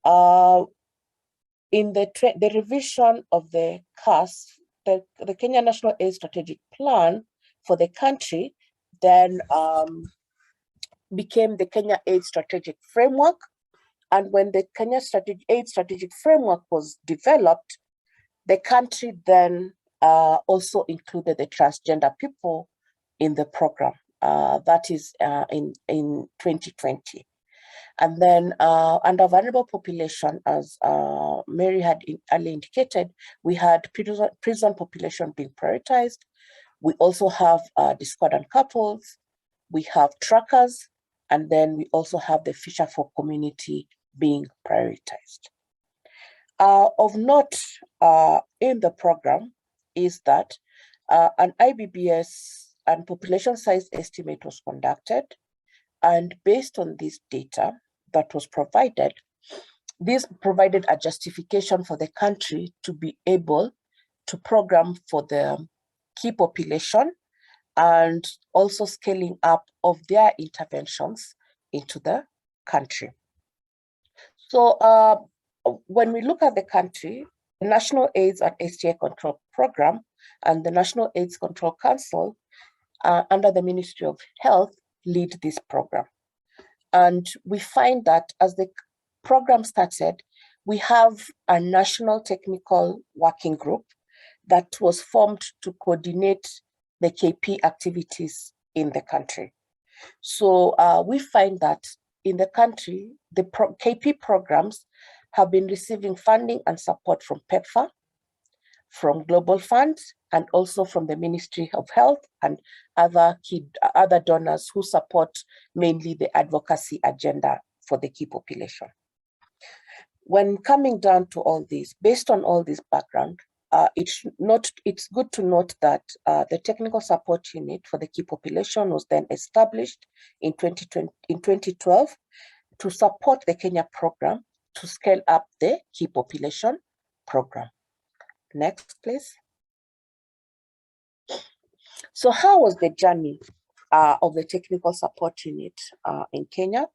in the revision of the CAS, the Kenya National AIDS Strategic Plan for the country then became the Kenya AIDS Strategic Framework. And when the Kenya AIDS Strategic Framework was developed, the country then also included the transgender people in the program. That is in 2020. And then under vulnerable population, as Mary had earlier indicated, we had prison population being prioritized. We also have discordant couples, we have truckers, and then we also have the Fisher Folk community being prioritized. Of note in the program is that an IBBS and population size estimate was conducted, and based on this data that was provided, this provided a justification for the country to be able to program for the key population and also scaling up of their interventions into the country. So when we look at the country, the National AIDS and STI Control Program and the National AIDS Control Council under the Ministry of Health lead this program. And we find that as the program started, we have a national technical working group that was formed to coordinate the KP activities in the country. So we find that in the country, the KP programs have been receiving funding and support from PEPFAR, from Global Fund, and also from the Ministry of Health and other donors who support mainly the advocacy agenda for the key population. When coming down to all this, based on all this background, it's good to note that the technical support unit for the key population was then established in 2012 to support the Kenya program to scale up the key population program. Next, please. So how was the journey of the technical support unit in Kenya?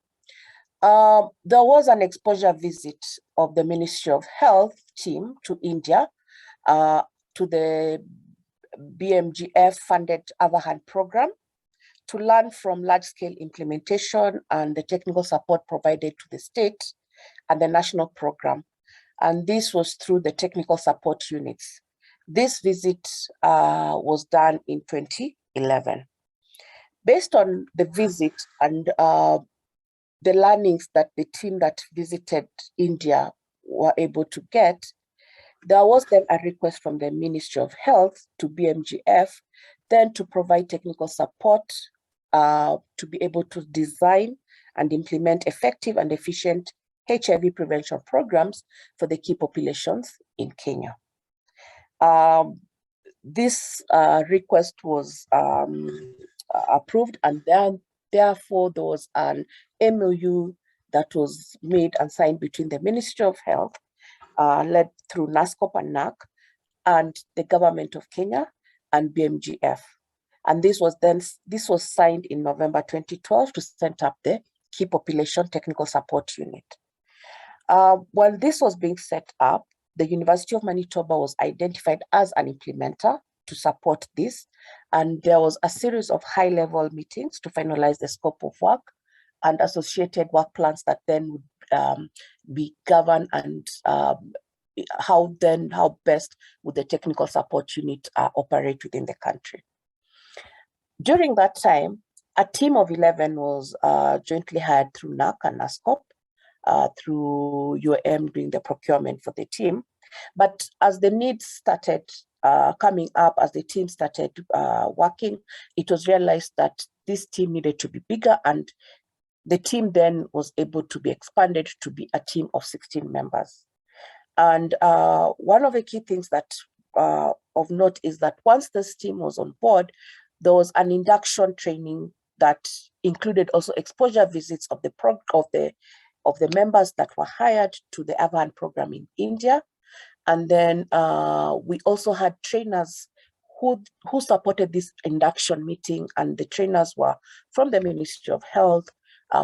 There was an exposure visit of the Ministry of Health team to India to the BMGF funded Otherhand program to learn from large-scale implementation and the technical support provided to the state and the national program. And this was through the technical support units. This visit was done in 2011. Based on the visit and the learnings that the team that visited India were able to get, there was then a request from the Ministry of Health to BMGF then to provide technical support to be able to design and implement effective and efficient HIV prevention programs for the key populations in Kenya. This request was approved, and then therefore there was an MOU that was made and signed between the Ministry of Health, led through NASCOP and NAC, and the government of Kenya and BMGF. And this was signed in November 2012 to set up the Key Population Technical Support Unit. While this was being set up, the University of Manitoba was identified as an implementer to support this. And there was a series of high-level meetings to finalize the scope of work and associated work plans that then would be governed, and how best would the technical support unit operate within the country. During that time, a team of 11 was jointly hired through NAC and NASCOP, through doing the procurement for the team. But as the needs started coming up, as the team started working, it was realized that this team needed to be bigger, and the team then was able to be expanded to be a team of 16 members. And one of the key things that of note is that once this team was on board, there was an induction training that included also exposure visits of the members that were hired to the Avan program in India. And then we also had trainers who supported this induction meeting, and the trainers were from the Ministry of Health,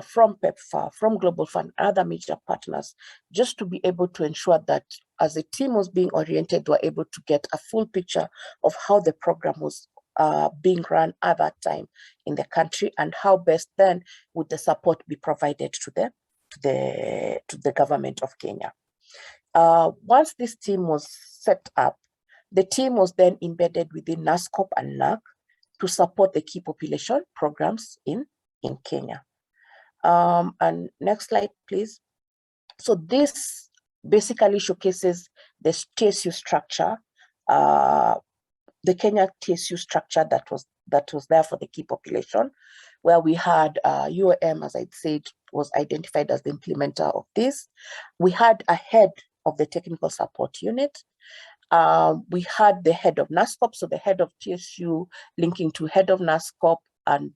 from PEPFAR, from Global Fund, other major partners, just to be able to ensure that as the team was being oriented, they were able to get a full picture of how the program was being run at that time in the country, and how best then would the support be provided to the government of Kenya. Once this team was set up, the team was then embedded within NASCOP and NAC to support the key population programs in Kenya. And next slide, please. So this basically showcases the TSU structure, the Kenya TSU structure that was there for the key population, where we had UOM, as I said, was identified as the implementer of this. We had a head of the technical support unit. We had the head of NASCOP, so the head of TSU linking to head of NASCOP, and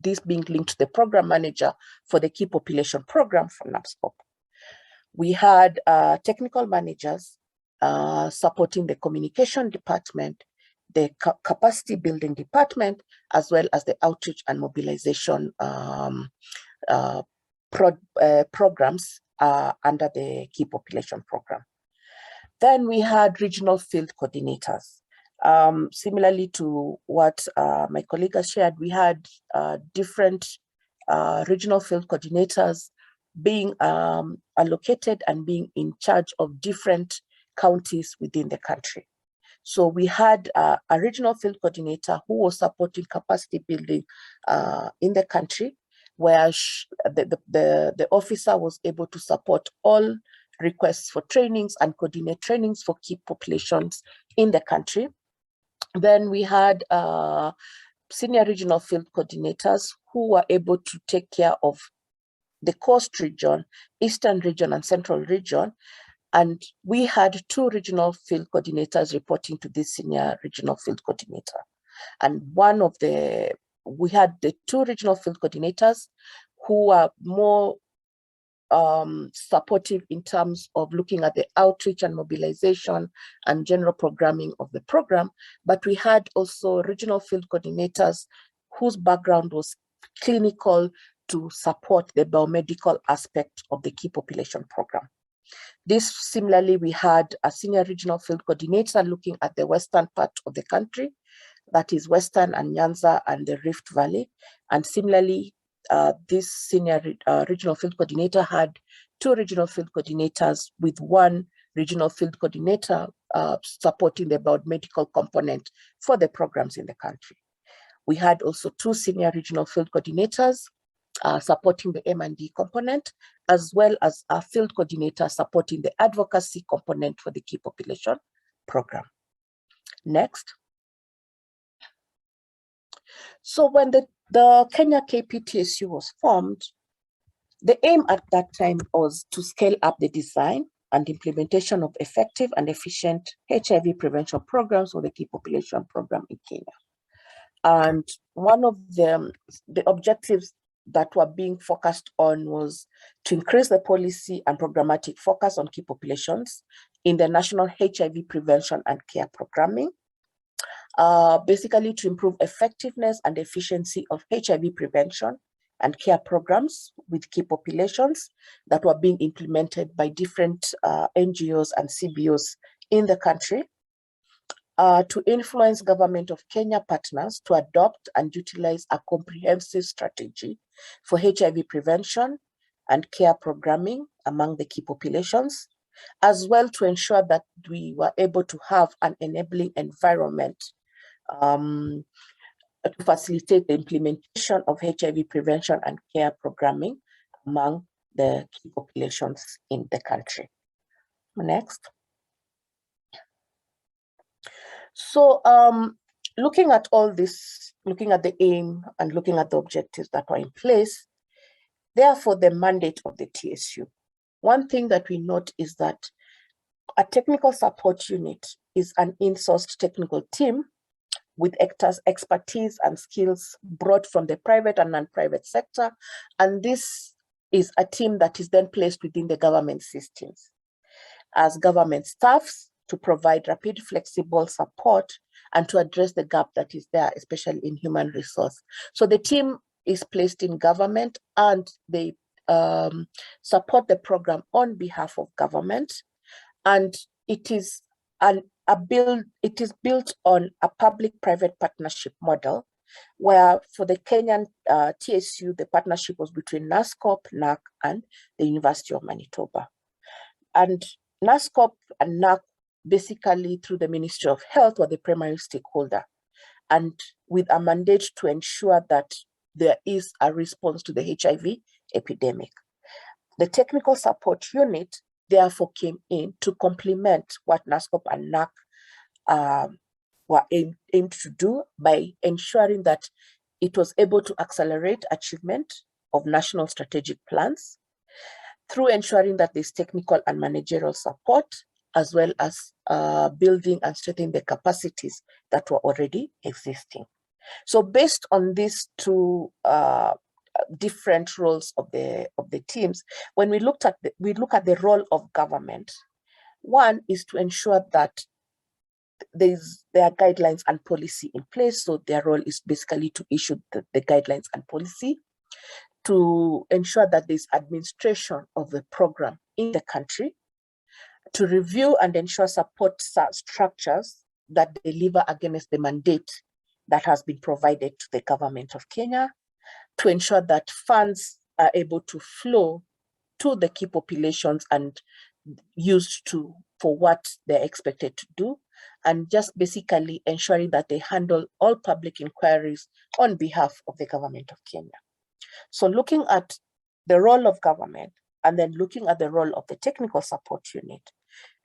this being linked to the program manager for the key population program from NASCOP. We had technical managers supporting the communication department, the capacity building department, as well as the outreach and mobilization programs under the key population program. Then we had regional field coordinators. Similarly to what my colleague has shared, we had different regional field coordinators being allocated and being in charge of different counties within the country. So we had a regional field coordinator who was supporting capacity building in the country, where the officer was able to support all requests for trainings and coordinate trainings for key populations in the country. Then we had senior regional field coordinators who were able to take care of the Coast region, Eastern region, and Central region. And we had 2 regional field coordinators reporting to this senior regional field coordinator. And we had the 2 regional field coordinators who are more supportive in terms of looking at the outreach and mobilization and general programming of the program. But we had also regional field coordinators whose background was clinical to support the biomedical aspect of the key population program. This similarly, we had a senior regional field coordinator looking at the western part of the country, that is Western and Nyanza and the Rift Valley. And similarly, this senior regional field coordinator had 2 regional field coordinators with 1 regional field coordinator supporting the biomedical component for the programs in the country. We had also 2 senior regional field coordinators supporting the M&D component, as well as a field coordinator supporting the advocacy component for the key population program. Next. So when the Kenya KPTSU was formed, the aim at that time was to scale up the design and implementation of effective and efficient HIV prevention programs for the key population program in Kenya. And one of the objectives that were being focused on was to increase the policy and programmatic focus on key populations in the national HIV prevention and care programming. basically to improve effectiveness and efficiency of HIV prevention and care programs with key populations that were being implemented by different NGOs and CBOs in the country, to influence government of Kenya partners to adopt and utilize a comprehensive strategy for HIV prevention and care programming among the key populations, as well to ensure that we were able to have an enabling environment to facilitate the implementation of HIV prevention and care programming among the key populations in the country. Next. So looking at all this, looking at the aim and looking at the objectives that were in place, therefore the mandate of the TSU. One thing that we note is that a technical support unit is an in-sourced technical team with expertise and skills brought from the private and non-private sector. And this is a team that is then placed within the government systems as government staffs to provide rapid, flexible support and to address the gap that is there, especially in human resource. So the team is placed in government and they support the program on behalf of government. And it is built on a public-private partnership model, where for the Kenyan TSU, the partnership was between NASCOP, NAC, and the University of Manitoba. And NASCOP and NAC, basically through the Ministry of Health, were the primary stakeholder, and with a mandate to ensure that there is a response to the HIV epidemic. The technical support unit therefore came in to complement what NASCOP and NAC were aimed to do by ensuring that it was able to accelerate achievement of national strategic plans through ensuring that there's technical and managerial support, as well as building and strengthening the capacities that were already existing. So based on these two different roles of the teams, when we look at the role of government, one is to ensure that there are guidelines and policy in place. So their role is basically to issue the guidelines and policy, to ensure that there's administration of the program in the country, to review and ensure support structures that deliver against the mandate that has been provided to the government of Kenya, to ensure that funds are able to flow to the key populations and used for what they're expected to do, and just basically ensuring that they handle all public inquiries on behalf of the government of Kenya. So looking at the role of government and then looking at the role of the technical support unit,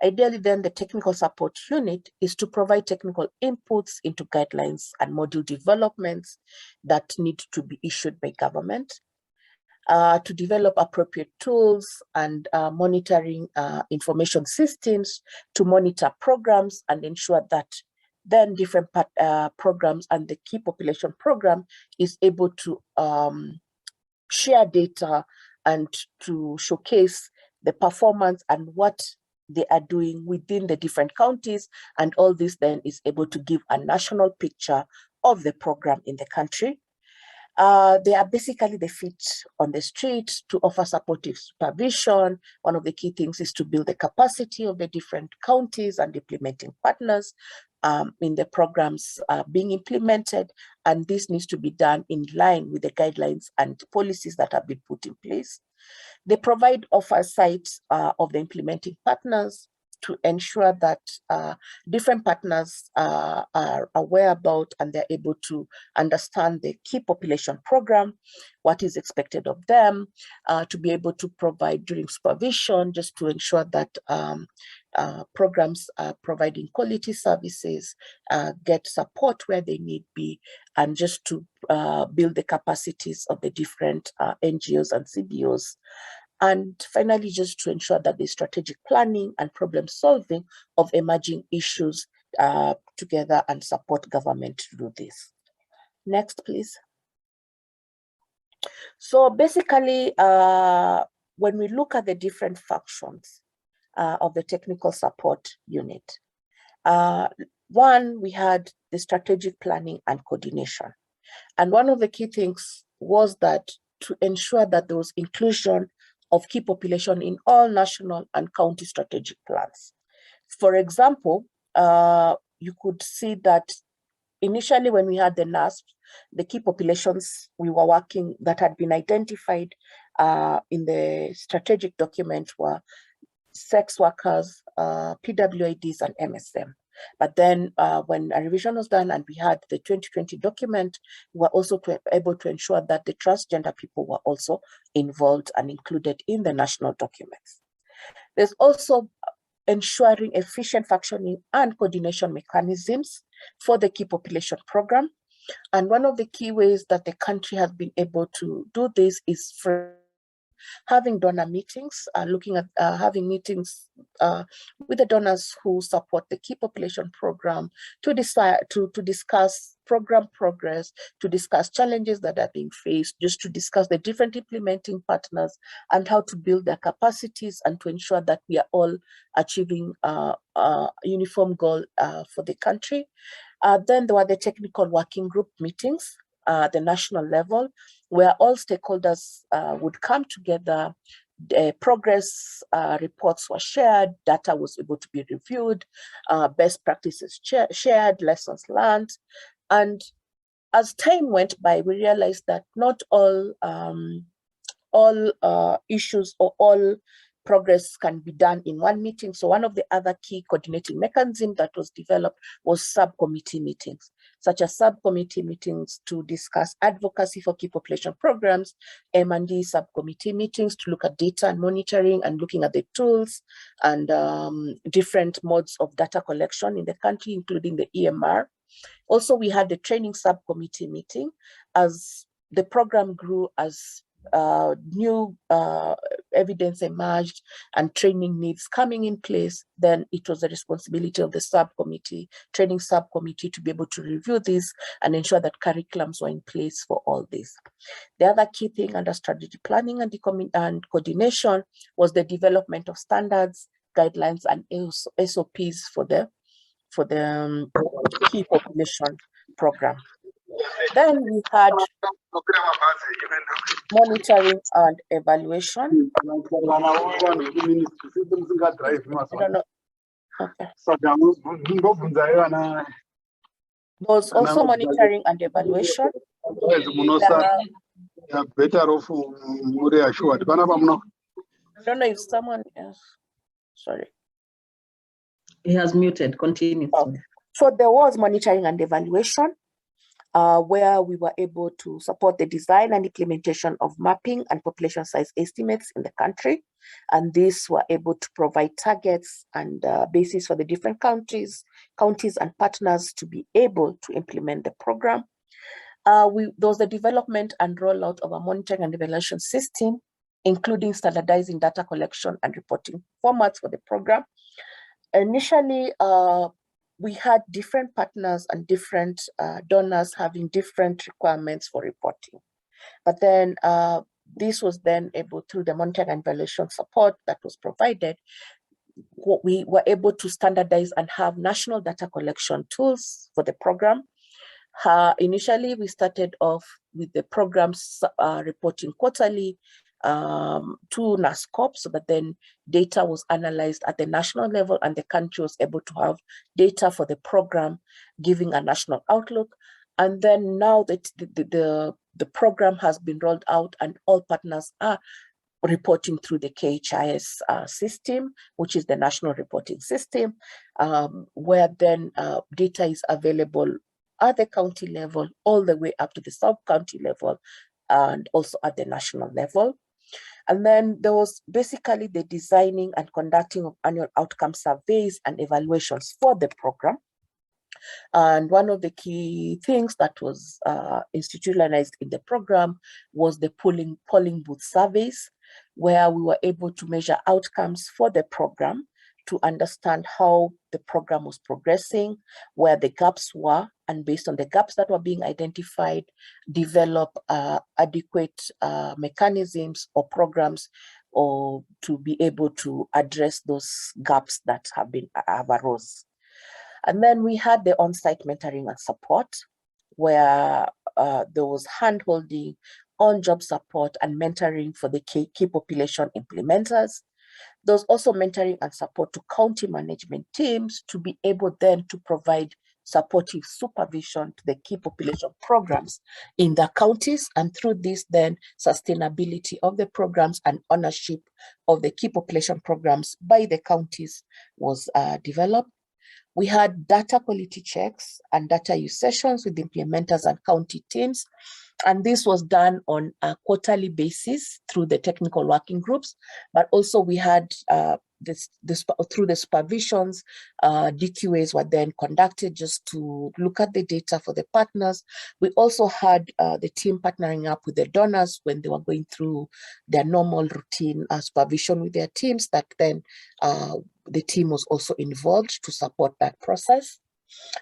ideally then the technical support unit is to provide technical inputs into guidelines and module developments that need to be issued by government, to develop appropriate tools and monitoring information systems to monitor programs and ensure that then different programs and the key population program is able to share data and to showcase the performance and what they are doing within the different counties. And all this then is able to give a national picture of the program in the country. They are basically the feet on the street to offer supportive supervision. One of the key things is to build the capacity of the different counties and implementing partners in the programs being implemented. And this needs to be done in line with the guidelines and policies that have been put in place. They provide oversight of the implementing partners to ensure that different partners are aware about and they're able to understand the key population program, what is expected of them, to be able to provide during supervision, just to ensure that programs are providing quality services, get support where they need be, and just to build the capacities of the different NGOs and CBOs. And finally, just to ensure that the strategic planning and problem solving of emerging issues together and support government to do this. Next, please. So basically, when we look at the different functions of the technical support unit, one, we had the strategic planning and coordination. And one of the key things was that to ensure that there was inclusion of key population in all national and county strategic plans. For example, you could see that initially when we had the NASP, the key populations we were working that had been identified in the strategic document were sex workers, PWIDs, and MSM. But then when a revision was done and we had the 2020 document, we were also able to ensure that the transgender people were also involved and included in the national documents. There's also ensuring efficient functioning and coordination mechanisms for the key population program. And one of the key ways that the country has been able to do this is having donor meetings, looking at having meetings with the donors who support the key population program to discuss program progress, to discuss challenges that are being faced, just to discuss the different implementing partners and how to build their capacities and to ensure that we are all achieving a uniform goal for the country. Then there were the technical working group meetings at the national level, where all stakeholders would come together, progress reports were shared, data was able to be reviewed, best practices shared, lessons learned. And as time went by, we realized that not all issues or all progress can be done in one meeting. So one of the other key coordinating mechanisms that was developed was subcommittee meetings, such as subcommittee meetings to discuss advocacy for key population programs, M&D subcommittee meetings to look at data and monitoring and looking at the tools and different modes of data collection in the country, including the EMR. Also, we had the training subcommittee meeting as the program grew, as new evidence emerged and training needs coming in place. Then it was the responsibility of the subcommittee, training subcommittee, to be able to review this and ensure that curriculums were in place for all this. The other key thing under strategic planning and coordination was the development of standards, guidelines, and SOPs for the key population program. Then we had monitoring and evaluation. I don't know. Okay. There was also monitoring and evaluation. I don't know if someone else, sorry. He has muted, continue. Okay. So there was monitoring and evaluation, where we were able to support the design and implementation of mapping and population size estimates in the country. And these were able to provide targets and basis for the different counties and partners to be able to implement the program. There was the development and rollout of a monitoring and evaluation system, including standardizing data collection and reporting formats for the program. Initially, we had different partners and different donors having different requirements for reporting. But then this was then able, through the monitoring and evaluation support that was provided, we were able to standardize and have national data collection tools for the program. Initially, we started off with the programs reporting quarterly to NASCOP, so that then data was analyzed at the national level and the country was able to have data for the program, giving a national outlook. And then now that the program has been rolled out and all partners are reporting through the KHIS system, which is the national reporting system, where then data is available at the county level, all the way up to the sub-county level, and also at the national level. And then there was basically the designing and conducting of annual outcome surveys and evaluations for the program. And one of the key things that was institutionalized in the program was the polling booth surveys, where we were able to measure outcomes for the program to understand how the program was progressing, where the gaps were, and based on the gaps that were being identified, develop adequate mechanisms or programs or to be able to address those gaps that have arose. And then we had the on-site mentoring and support, where there was hand-holding, on-job support and mentoring for the key population implementers. There was also mentoring and support to county management teams to be able then to provide supportive supervision to the key population programs in the counties, and through this then sustainability of the programs and ownership of the key population programs by the counties was developed. We had data quality checks and data use sessions with implementers and county teams. And this was done on a quarterly basis through the technical working groups, but also we had through the supervisions, DQAs were then conducted just to look at the data for the partners. We also had the team partnering up with the donors when they were going through their normal routine supervision with their teams, that then the team was also involved to support that process.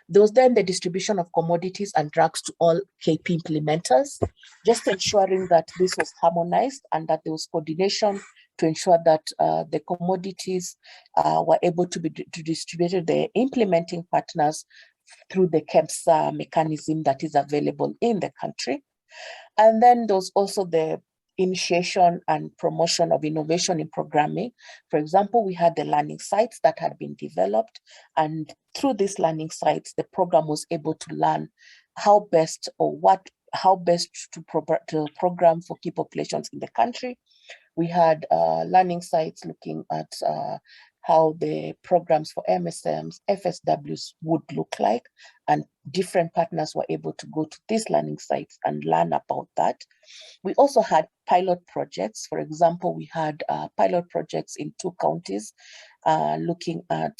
There was then the distribution of commodities and drugs to all KP implementers, just ensuring that this was harmonized and that there was coordination to ensure that the commodities were able to be distributed to the implementing partners through the KEMSA mechanism that is available in the country. And then there was also the initiation and promotion of innovation in programming. For example, we had the learning sites that had been developed, and through these learning sites, the program was able to learn how best to program for key populations in the country. We had learning sites looking at how the programs for MSMs, FSWs would look like, and different partners were able to go to these learning sites and learn about that. We also had pilot projects. For example, we had pilot projects in 2 counties looking at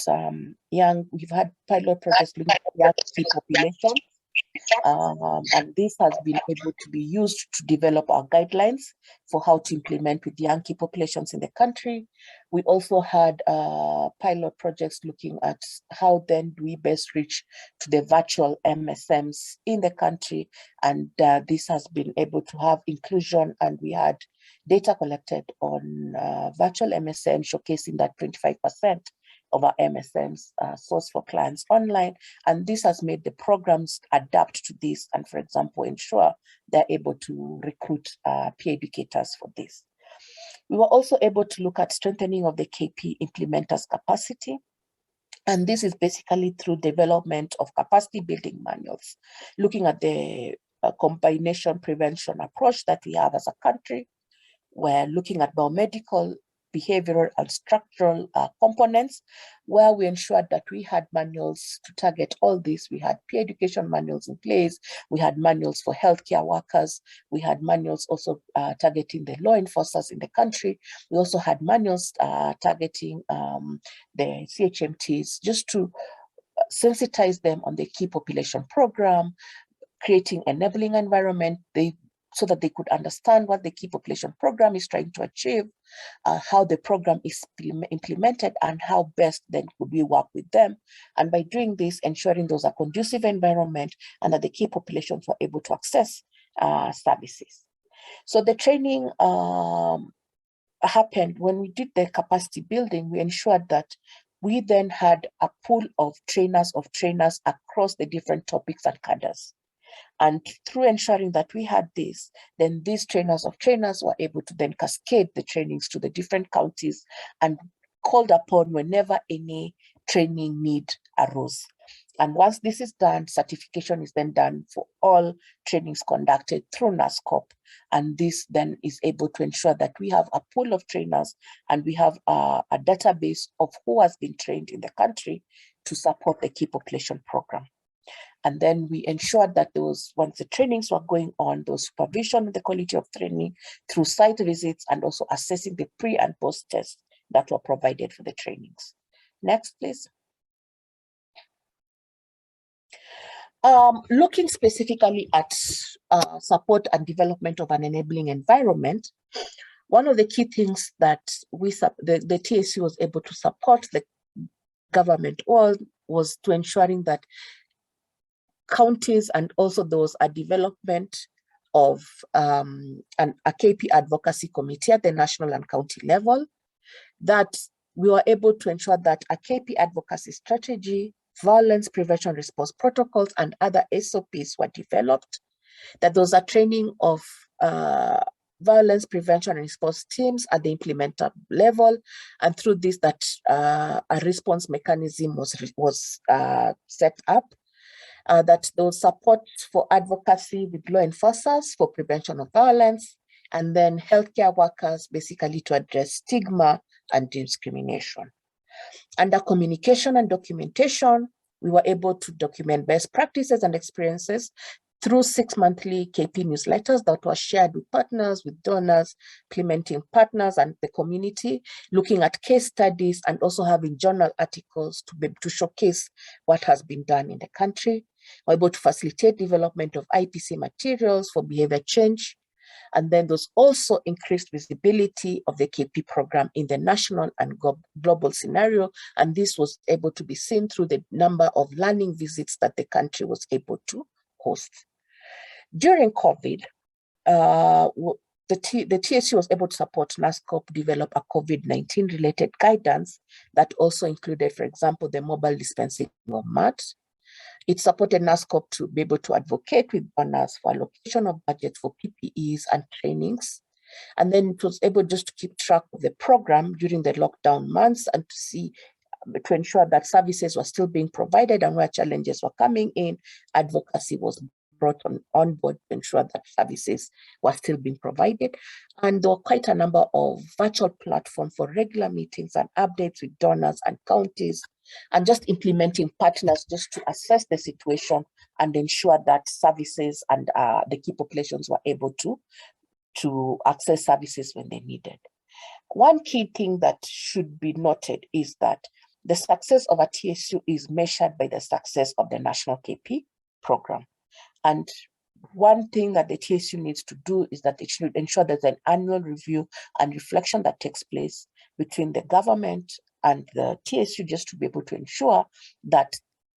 we've had pilot projects looking at young key population. And this has been able to be used to develop our guidelines for how to implement with young key populations in the country. We also had pilot projects looking at how then do we best reach to the virtual MSMs in the country, and this has been able to have inclusion, and we had data collected on virtual MSM showcasing that 25% of our MSMs source for clients online. And this has made the programs adapt to this and, for example, ensure they're able to recruit peer educators for this. We were also able to look at strengthening of the KP implementers' capacity. And this is basically through development of capacity building manuals, looking at the combination prevention approach that we have as a country. We're looking at biomedical, behavioral and structural components, where we ensured that we had manuals to target all this. We had peer education manuals in place. We had manuals for healthcare workers. We had manuals also targeting the law enforcers in the country. We also had manuals targeting the CHMTs, just to sensitize them on the key population program, creating enabling environment so that they could understand what the key population program is trying to achieve, how the program is implemented, and how best then could we work with them. And by doing this, ensuring those are conducive environment and that the key populations were able to access services. So the training happened when we did the capacity building. We ensured that we then had a pool of trainers across the different topics and cadres. And through ensuring that we had this, then these trainers were able to then cascade the trainings to the different counties and called upon whenever any training need arose. And once this is done, certification is then done for all trainings conducted through NASCOP. And this then is able to ensure that we have a pool of trainers and we have a database of who has been trained in the country to support the key population program. And then we ensured that once the trainings were going on, there was supervision of the quality of training through site visits and also assessing the pre and post tests that were provided for the trainings. Next, please. Looking specifically at support and development of an enabling environment, one of the key things that the TSU was able to support the government was to ensuring that counties, and also there was a development of a KP advocacy committee at the national and county level, that we were able to ensure that a KP advocacy strategy violence prevention response protocols and other SOPs were developed, that there was a training of violence prevention and response teams at the implementer level, and through this that a response mechanism was set up, that there was support for advocacy with law enforcers for prevention of violence, and then healthcare workers basically to address stigma and discrimination. Under communication and documentation, we were able to document best practices and experiences through 6 monthly KP newsletters that were shared with partners, with donors, implementing partners and the community, looking at case studies and also having journal articles to showcase what has been done in the country. We're able to facilitate development of IPC materials for behavior change. And then there's also increased visibility of the KP program in the national and global scenario. And this was able to be seen through the number of learning visits that the country was able to host. During COVID, the TSU was able to support NASCOP develop a COVID-19 related guidance that also included, for example, the mobile dispensing of mats. It supported NASCOP to be able to advocate with donors for allocation of budgets for PPEs and trainings. And then it was able just to keep track of the program during the lockdown months and to ensure that services were still being provided, and where challenges were coming in, advocacy was brought on board to ensure that services were still being provided. And there were quite a number of virtual platforms for regular meetings and updates with donors and counties, and just implementing partners just to assess the situation and ensure that services and the key populations were able to access services when they needed. One key thing that should be noted is that the success of a TSU is measured by the success of the national KP program. And one thing that the TSU needs to do is that it should ensure there's an annual review and reflection that takes place between the government and the TSU, just to be able to ensure that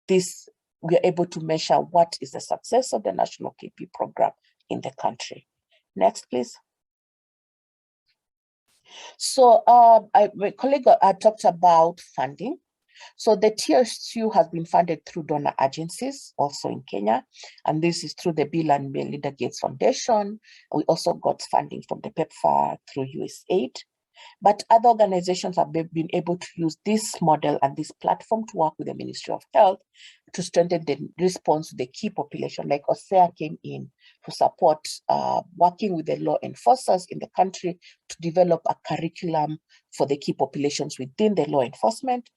we are able to measure what is the success of the national KP program in the country. Next, please. So my colleague talked about funding. So the TSU has been funded through donor agencies also in Kenya, and this is through the Bill and Melinda Gates Foundation. We also got funding from the PEPFAR through USAID. But other organizations have been able to use this model and this platform to work with the Ministry of Health to strengthen the response to the key population, like OSEA came in to support working with the law enforcers in the country to develop a curriculum for the key populations within the law enforcement.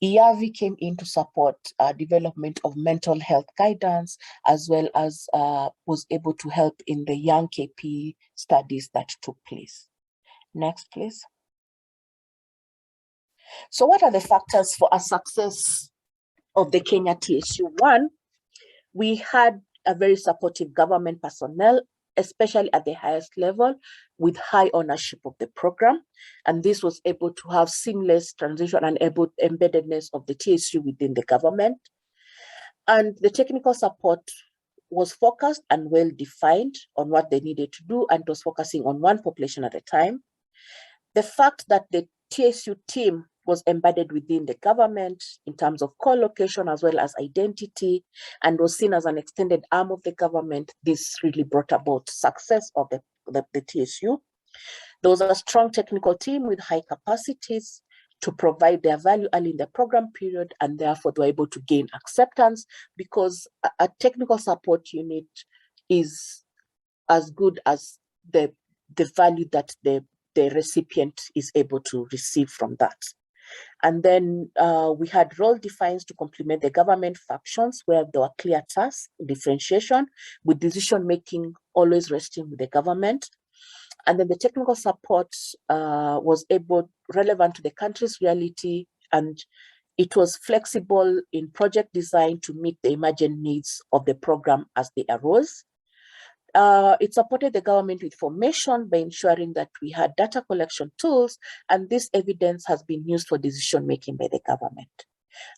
EAVI came in to support development of mental health guidance, as well as was able to help in the young KP studies that took place. Next, please. So what are the factors for a success of the Kenya TSU? One, we had a very supportive government personnel, especially at the highest level, with high ownership of the program. And this was able to have seamless transition and embeddedness of the TSU within the government. And the technical support was focused and well defined on what they needed to do, and was focusing on one population at a time. The fact that the TSU team was embedded within the government in terms of co-location as well as identity, and was seen as an extended arm of the government, this really brought about success of the TSU. There was a strong technical team with high capacities to provide their value early in the program period, and therefore they were able to gain acceptance, because a technical support unit is as good as the value that the recipient is able to receive from that. And then we had role defines to complement the government functions, where there were clear tasks, differentiation, with decision-making always resting with the government. And then the technical support was relevant to the country's reality, and it was flexible in project design to meet the emergent needs of the program as they arose. It supported the government with formation by ensuring that we had data collection tools, and this evidence has been used for decision-making by the government.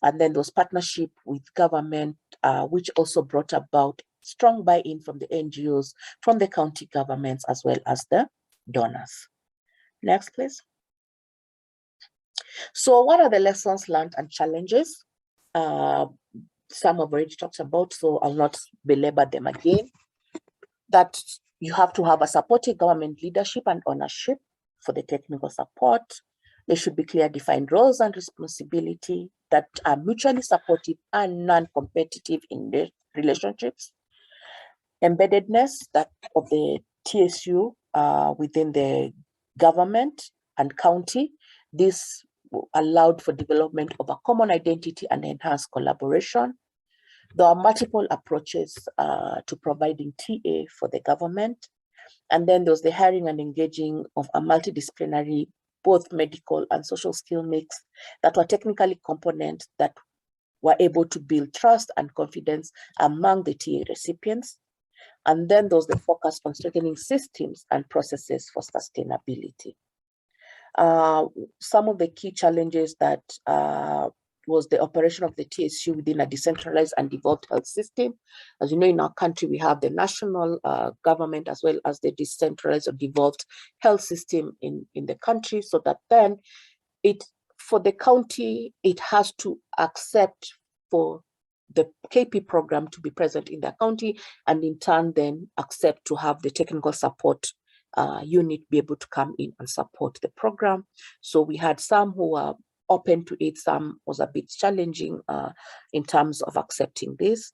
And then there was partnership with government, which also brought about strong buy-in from the NGOs, from the county governments, as well as the donors. Next, please. So what are the lessons learned and challenges? some have already talked about, so I'll not belabor them again, that you have to have a supportive government leadership and ownership for the technical support. There should be clear defined roles and responsibility that are mutually supportive and non-competitive in the relationships. Embeddedness that of the TSU within the government and county. This allowed for development of a common identity and enhanced collaboration. There are multiple approaches to providing TA for the government. And then there was the hiring and engaging of a multidisciplinary, both medical and social skill mix that were technically components that were able to build trust and confidence among the TA recipients. And then there was the focus on strengthening systems and processes for sustainability. Some of the key challenges that was the operation of the TSU within a decentralized and devolved health system. As you know, in our country, we have the national government as well as the decentralized or devolved health system in the country, so that then for the county, it has to accept for the KP program to be present in the county, and in turn then accept to have the technical support unit be able to come in and support the program. So we had some who were open to it, some was a bit challenging in terms of accepting this.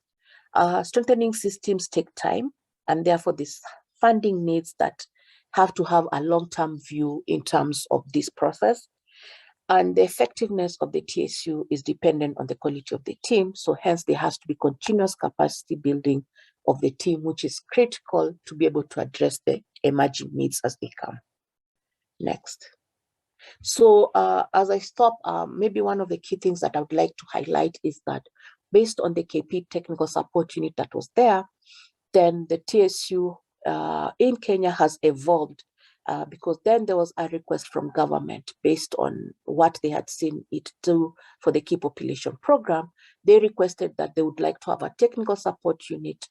Strengthening systems take time, and therefore this funding needs that have to have a long-term view in terms of this process. And the effectiveness of the TSU is dependent on the quality of the team. So hence there has to be continuous capacity building of the team, which is critical to be able to address the emerging needs as they come. Next. So as I stop, maybe one of the key things that I would like to highlight is that based on the KP technical support unit that was there, then the TSU in Kenya has evolved because then there was a request from government based on what they had seen it do for the key population program. They requested that they would like to have a technical support unit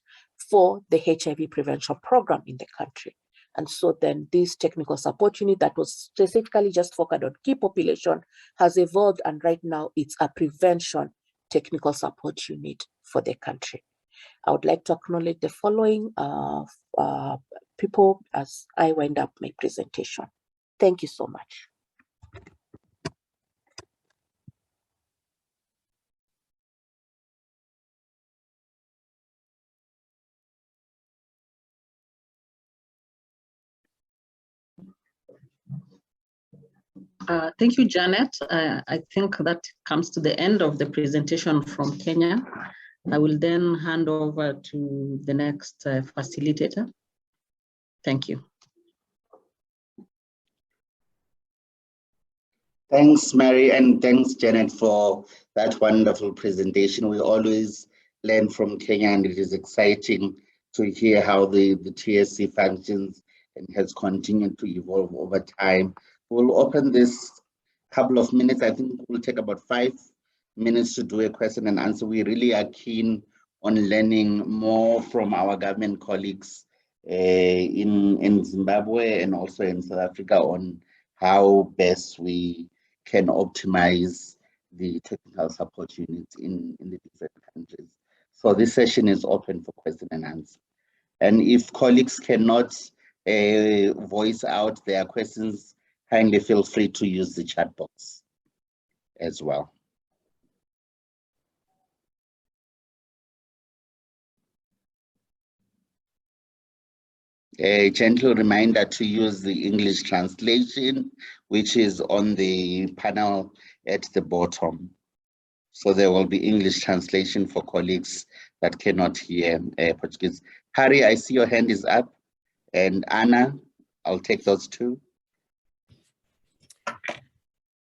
for the HIV prevention program in the country. And so then this technical support unit that was specifically just focused on key population has evolved, and right now it's a prevention technical support unit for the country. I would like to acknowledge the following people as I wind up my presentation. Thank you so much. Thank you, Janet. I think that comes to the end of the presentation from Kenya. I will then hand over to the next facilitator. Thank you. Thanks, Mary, and thanks, Janet, for that wonderful presentation. We always learn from Kenya, and it is exciting to hear how the TSC functions and has continued to evolve over time. We'll open this couple of minutes. I think we'll take about 5 minutes to do a question and answer. We really are keen on learning more from our government colleagues in Zimbabwe and also in South Africa on how best we can optimize the technical support units in the different countries. So this session is open for question and answer. And if colleagues cannot voice out their questions, kindly feel free to use the chat box as well. A gentle reminder to use the English translation, which is on the panel at the bottom. So there will be English translation for colleagues that cannot hear Portuguese. Harry, I see your hand is up, and Anna, I'll take those two.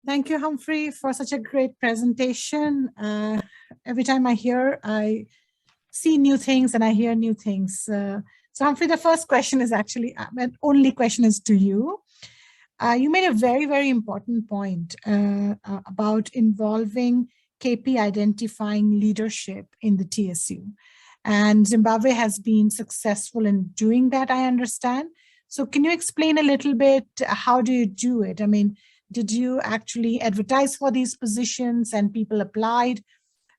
Thank you, Humphrey, for such a great presentation. Every time I hear, I see new things and I hear new things. So Humphrey, the first question is actually, my only question is to you. You made a very, very important point about involving KP identifying leadership in the TSU. And Zimbabwe has been successful in doing that, I understand. So can you explain a little bit, how do you do it? I mean, did you actually advertise for these positions and people applied?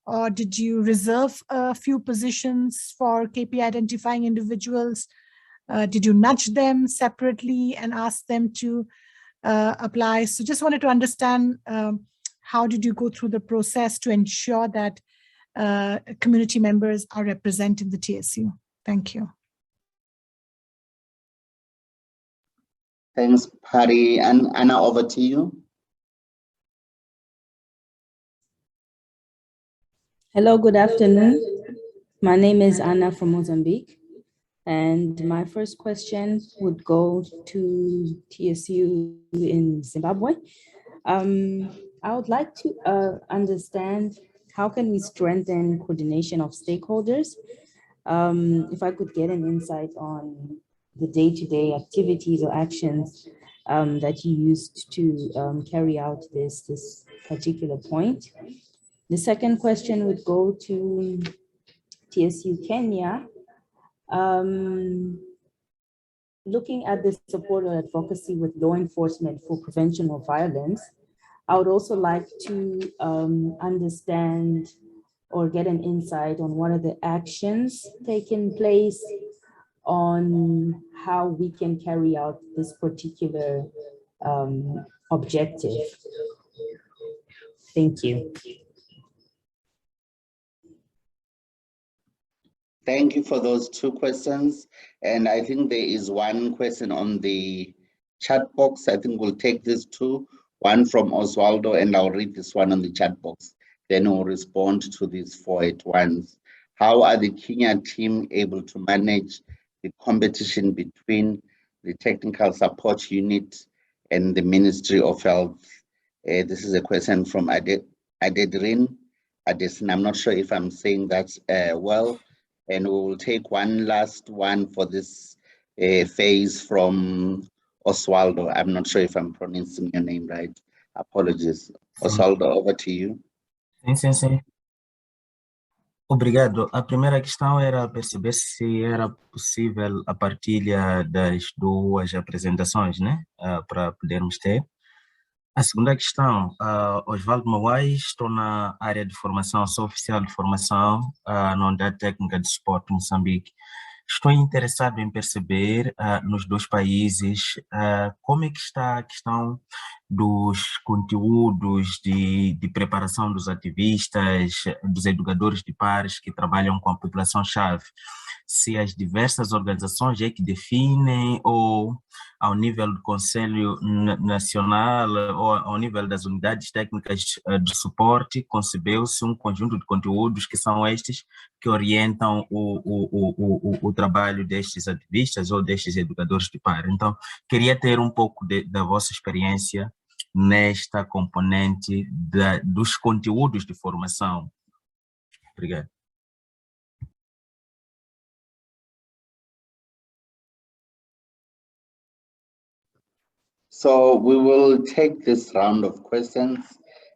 or did you reserve a few positions for KPI identifying individuals? Did you nudge them separately and ask them to apply? So just wanted to understand how did you go through the process to ensure that community members are representing the TSU? Thank you. Thanks, Pari. And Anna, over to you. Hello, good afternoon. My name is Anna from Mozambique. And my first question would go to TSU in Zimbabwe. I would like to understand how can we strengthen coordination of stakeholders? If I could get an insight on the day-to-day activities or actions that you used to carry out this particular point. The second question would go to TSU Kenya. Looking at the support or advocacy with law enforcement for prevention of violence, I would also like to understand or get an insight on what are the actions taking place on how we can carry out this particular objective. Thank you. Thank you for those two questions. And I think there is one question on the chat box. I think we'll take these two, one from Oswaldo, and I'll read this one on the chat box. Then we'll respond to these four at once. How are the Kenya team able to manage the competition between the technical support unit and the Ministry of Health? This is a question from Adedrin Adesin. I'm not sure if I'm saying that well. And we will take one last one for this phase from Oswaldo. I'm not sure if I'm pronouncing your name right. Apologies. Oswaldo, over to you. Sim. Obrigado. A primeira questão era perceber se era possível a partilha das duas apresentações, né? Para podermos ter. A segunda questão, Osvaldo Mawai, estou na área de formação, sou oficial de formação na Unidade Técnica de Suporte Moçambique. Estou interessado em perceber nos dois países como é que está a questão dos conteúdos de preparação dos ativistas, dos educadores de pares que trabalham com a população-chave. Se as diversas organizações é que definem ou ao nível do Conselho Nacional ou ao nível das unidades técnicas de suporte, concebeu-se um conjunto de conteúdos que são estes que orientam o trabalho destes ativistas ou destes educadores de par. Então, queria ter um pouco da vossa experiência nesta componente dos conteúdos de formação. Obrigado. So we will take this round of questions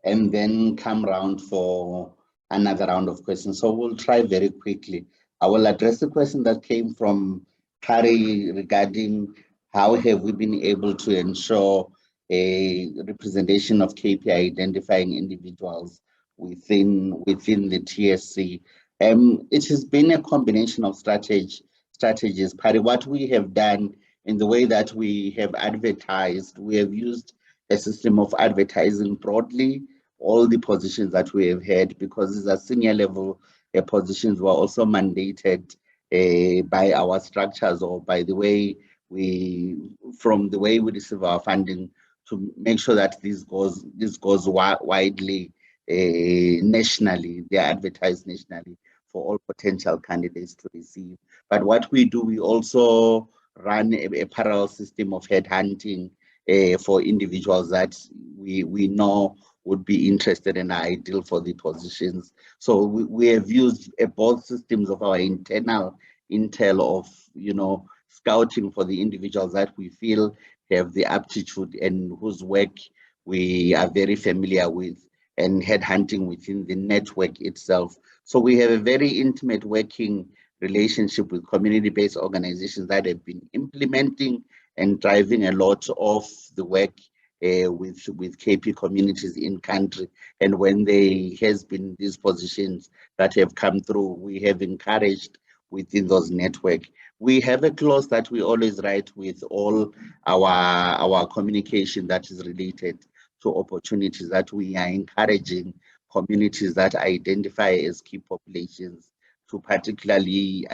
and then come round for another round of questions. So we'll try very quickly. I will address the question that came from Kari regarding how have we been able to ensure a representation of KPI identifying individuals within the TSC. It has been a combination of strategies. Pari, what we have done in the way that we have advertised, we have used a system of advertising broadly all the positions that we have had, because these are senior level positions were also mandated by our structures or by the way from the way we receive our funding to make sure that this goes widely nationally. They are advertised nationally for all potential candidates to receive. But what we do, we also run a parallel system of headhunting for individuals that we know would be interested and are ideal for the positions. So we have used both systems of our internal intel of, scouting for the individuals that we feel have the aptitude and whose work we are very familiar with, and headhunting within the network itself. So we have a very intimate working relationship with community-based organizations that have been implementing and driving a lot of the work with KP communities in country. And when there has been these positions that have come through, we have encouraged within those network. We have a clause that we always write with all our communication that is related to opportunities, that we are encouraging communities that identify as key populations to particularly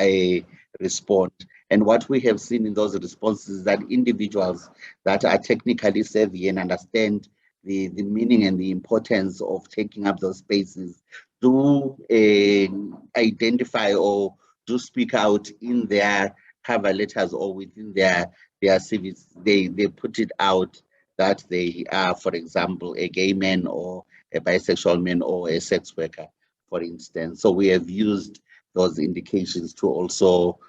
respond. And what we have seen in those responses is that individuals that are technically savvy and understand the meaning and the importance of taking up those spaces do identify or do speak out in their cover letters or within their CVs. They put it out that they are, for example, a gay man or a bisexual man or a sex worker, for instance. So we have used those indications to also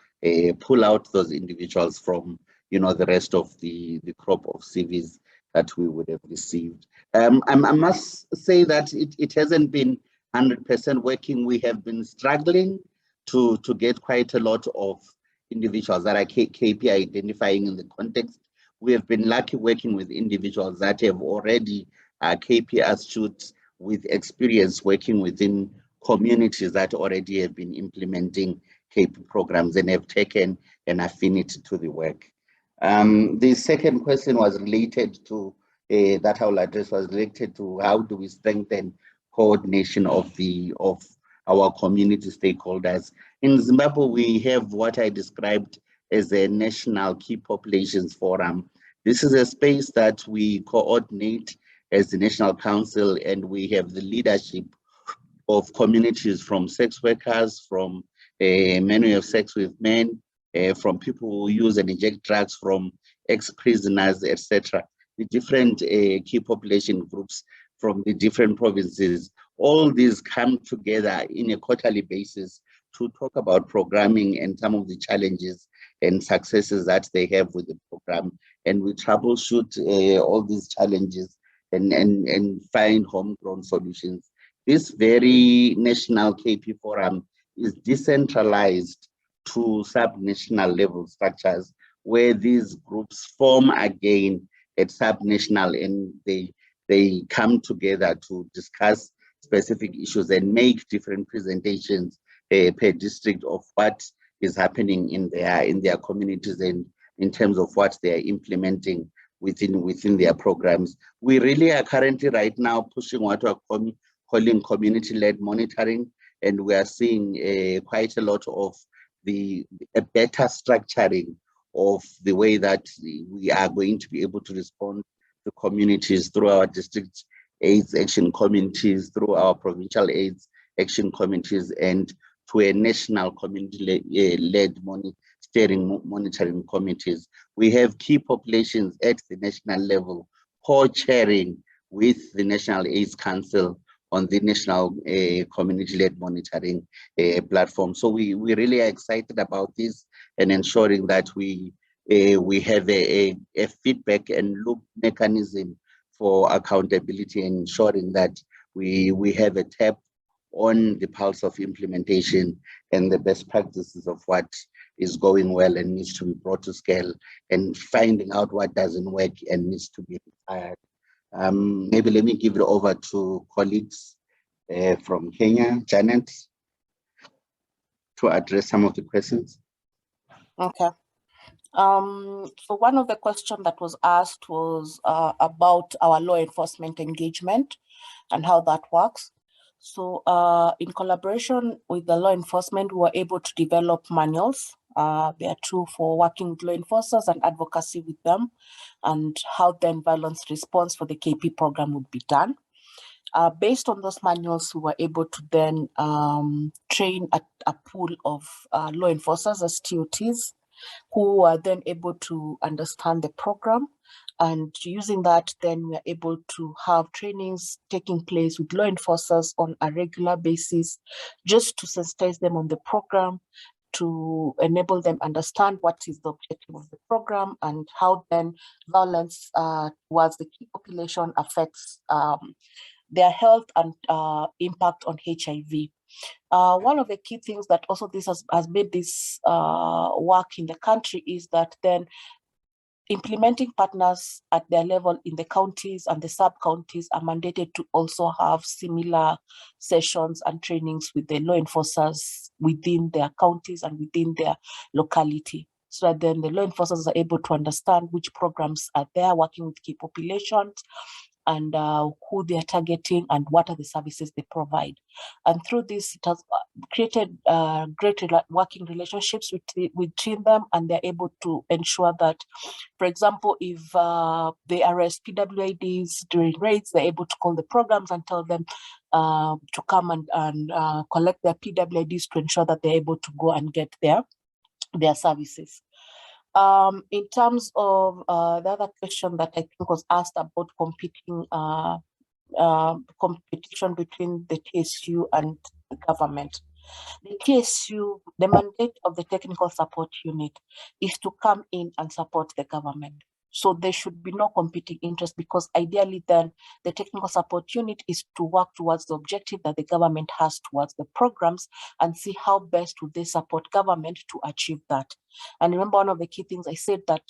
pull out those individuals from, the rest of the crop of CVs that we would have received. I must say that it hasn't been 100% working. We have been struggling to get quite a lot of individuals that are KP identifying in the context. We have been lucky working with individuals that have already KP astute with experience working within communities that already have been implementing KP programs and have taken an affinity to the work. The second question was related to, that I will address, was related to how do we strengthen coordination of our community stakeholders. In Zimbabwe, we have what I described as a National Key Populations Forum. This is a space that we coordinate as the National Council, and we have the leadership of communities from sex workers, from men who have sex with men, from people who use and inject drugs, from ex-prisoners, etc. The different key population groups from the different provinces. All these come together in a quarterly basis to talk about programming and some of the challenges and successes that they have with the program. And we troubleshoot all these challenges and find homegrown solutions. This very national KP forum is decentralized to sub-national level structures where these groups form again at sub-national, and they come together to discuss specific issues and make different presentations per district of what is happening in their communities and in terms of what they are implementing within their programs. We really are currently right now pushing what we're calling community-led monitoring, and we are seeing quite a lot of a better structuring of the way that we are going to be able to respond to communities through our district AIDS action communities, through our provincial AIDS action communities, and to a national community-led monitoring committees. We have key populations at the national level co-chairing with the National AIDS Council on the national community-led monitoring platform. So we really are excited about this and ensuring that we have a feedback and loop mechanism for accountability and ensuring that we have a tap on the pulse of implementation and the best practices of what is going well and needs to be brought to scale, and finding out what doesn't work and needs to be retired. Maybe let me give it over to colleagues from Kenya, Janet, to address some of the questions. Okay. So one of the questions that was asked was about our law enforcement engagement and how that works. So in collaboration with the law enforcement, we were able to develop manuals. They are true for working with law enforcers and advocacy with them, and how then violence response for the KP program would be done. Based on those manuals, we were able to then train a pool of law enforcers as TOTs, who are then able to understand the program. And using that, then we are able to have trainings taking place with law enforcers on a regular basis, just to sensitize them on the program, to enable them understand what is the objective of the program and how then violence towards the key population affects their health and impact on HIV. One of the key things that also this has made this work in the country is that then implementing partners at their level in the counties and the sub-counties are mandated to also have similar sessions and trainings with the law enforcers within their counties and within their locality, so that then the law enforcers are able to understand which programs are there working with key populations and who they are targeting and what are the services they provide. And through this, it has created great working relationships between them, and they're able to ensure that, for example, if they arrest PWIDs during raids, they're able to call the programs and tell them to come and collect their PWIDs to ensure that they're able to go and get their services. In terms of the other question that I think was asked about competition between the TSU and the government. The TSU, the mandate of the technical support unit is to come in and support the government. So there should be no competing interest, because ideally then the technical support unit is to work towards the objective that the government has towards the programs and see how best would they support government to achieve that. And remember, one of the key things I said, that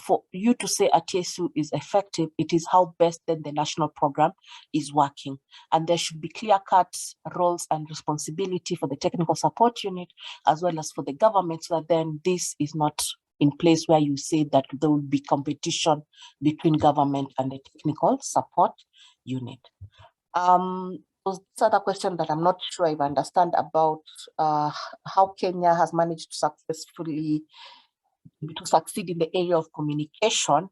for you to say a TSU is effective, it is how best then the national program is working. And there should be clear-cut roles and responsibility for the technical support unit as well as for the government, so that then this is not in place where you say that there will be competition between government and the technical support unit. This other question that I'm not sure if I understand about how Kenya has managed to successfully succeed in the area of communication.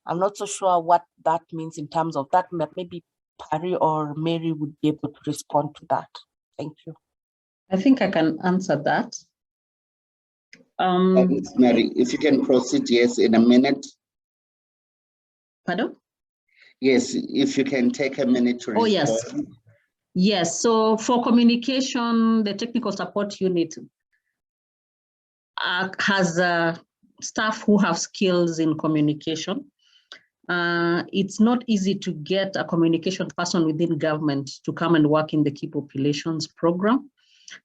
I'm not so sure what that means in terms of that, but maybe Pari or Mary would be able to respond to that. Thank you. I think I can answer that. Mary, if you can proceed, yes, in a minute. Pardon? Yes, if you can take a minute to respond. Oh, yes. Yes, so for communication, the technical support unit has staff who have skills in communication. It's not easy to get a communication person within government to come and work in the key populations program.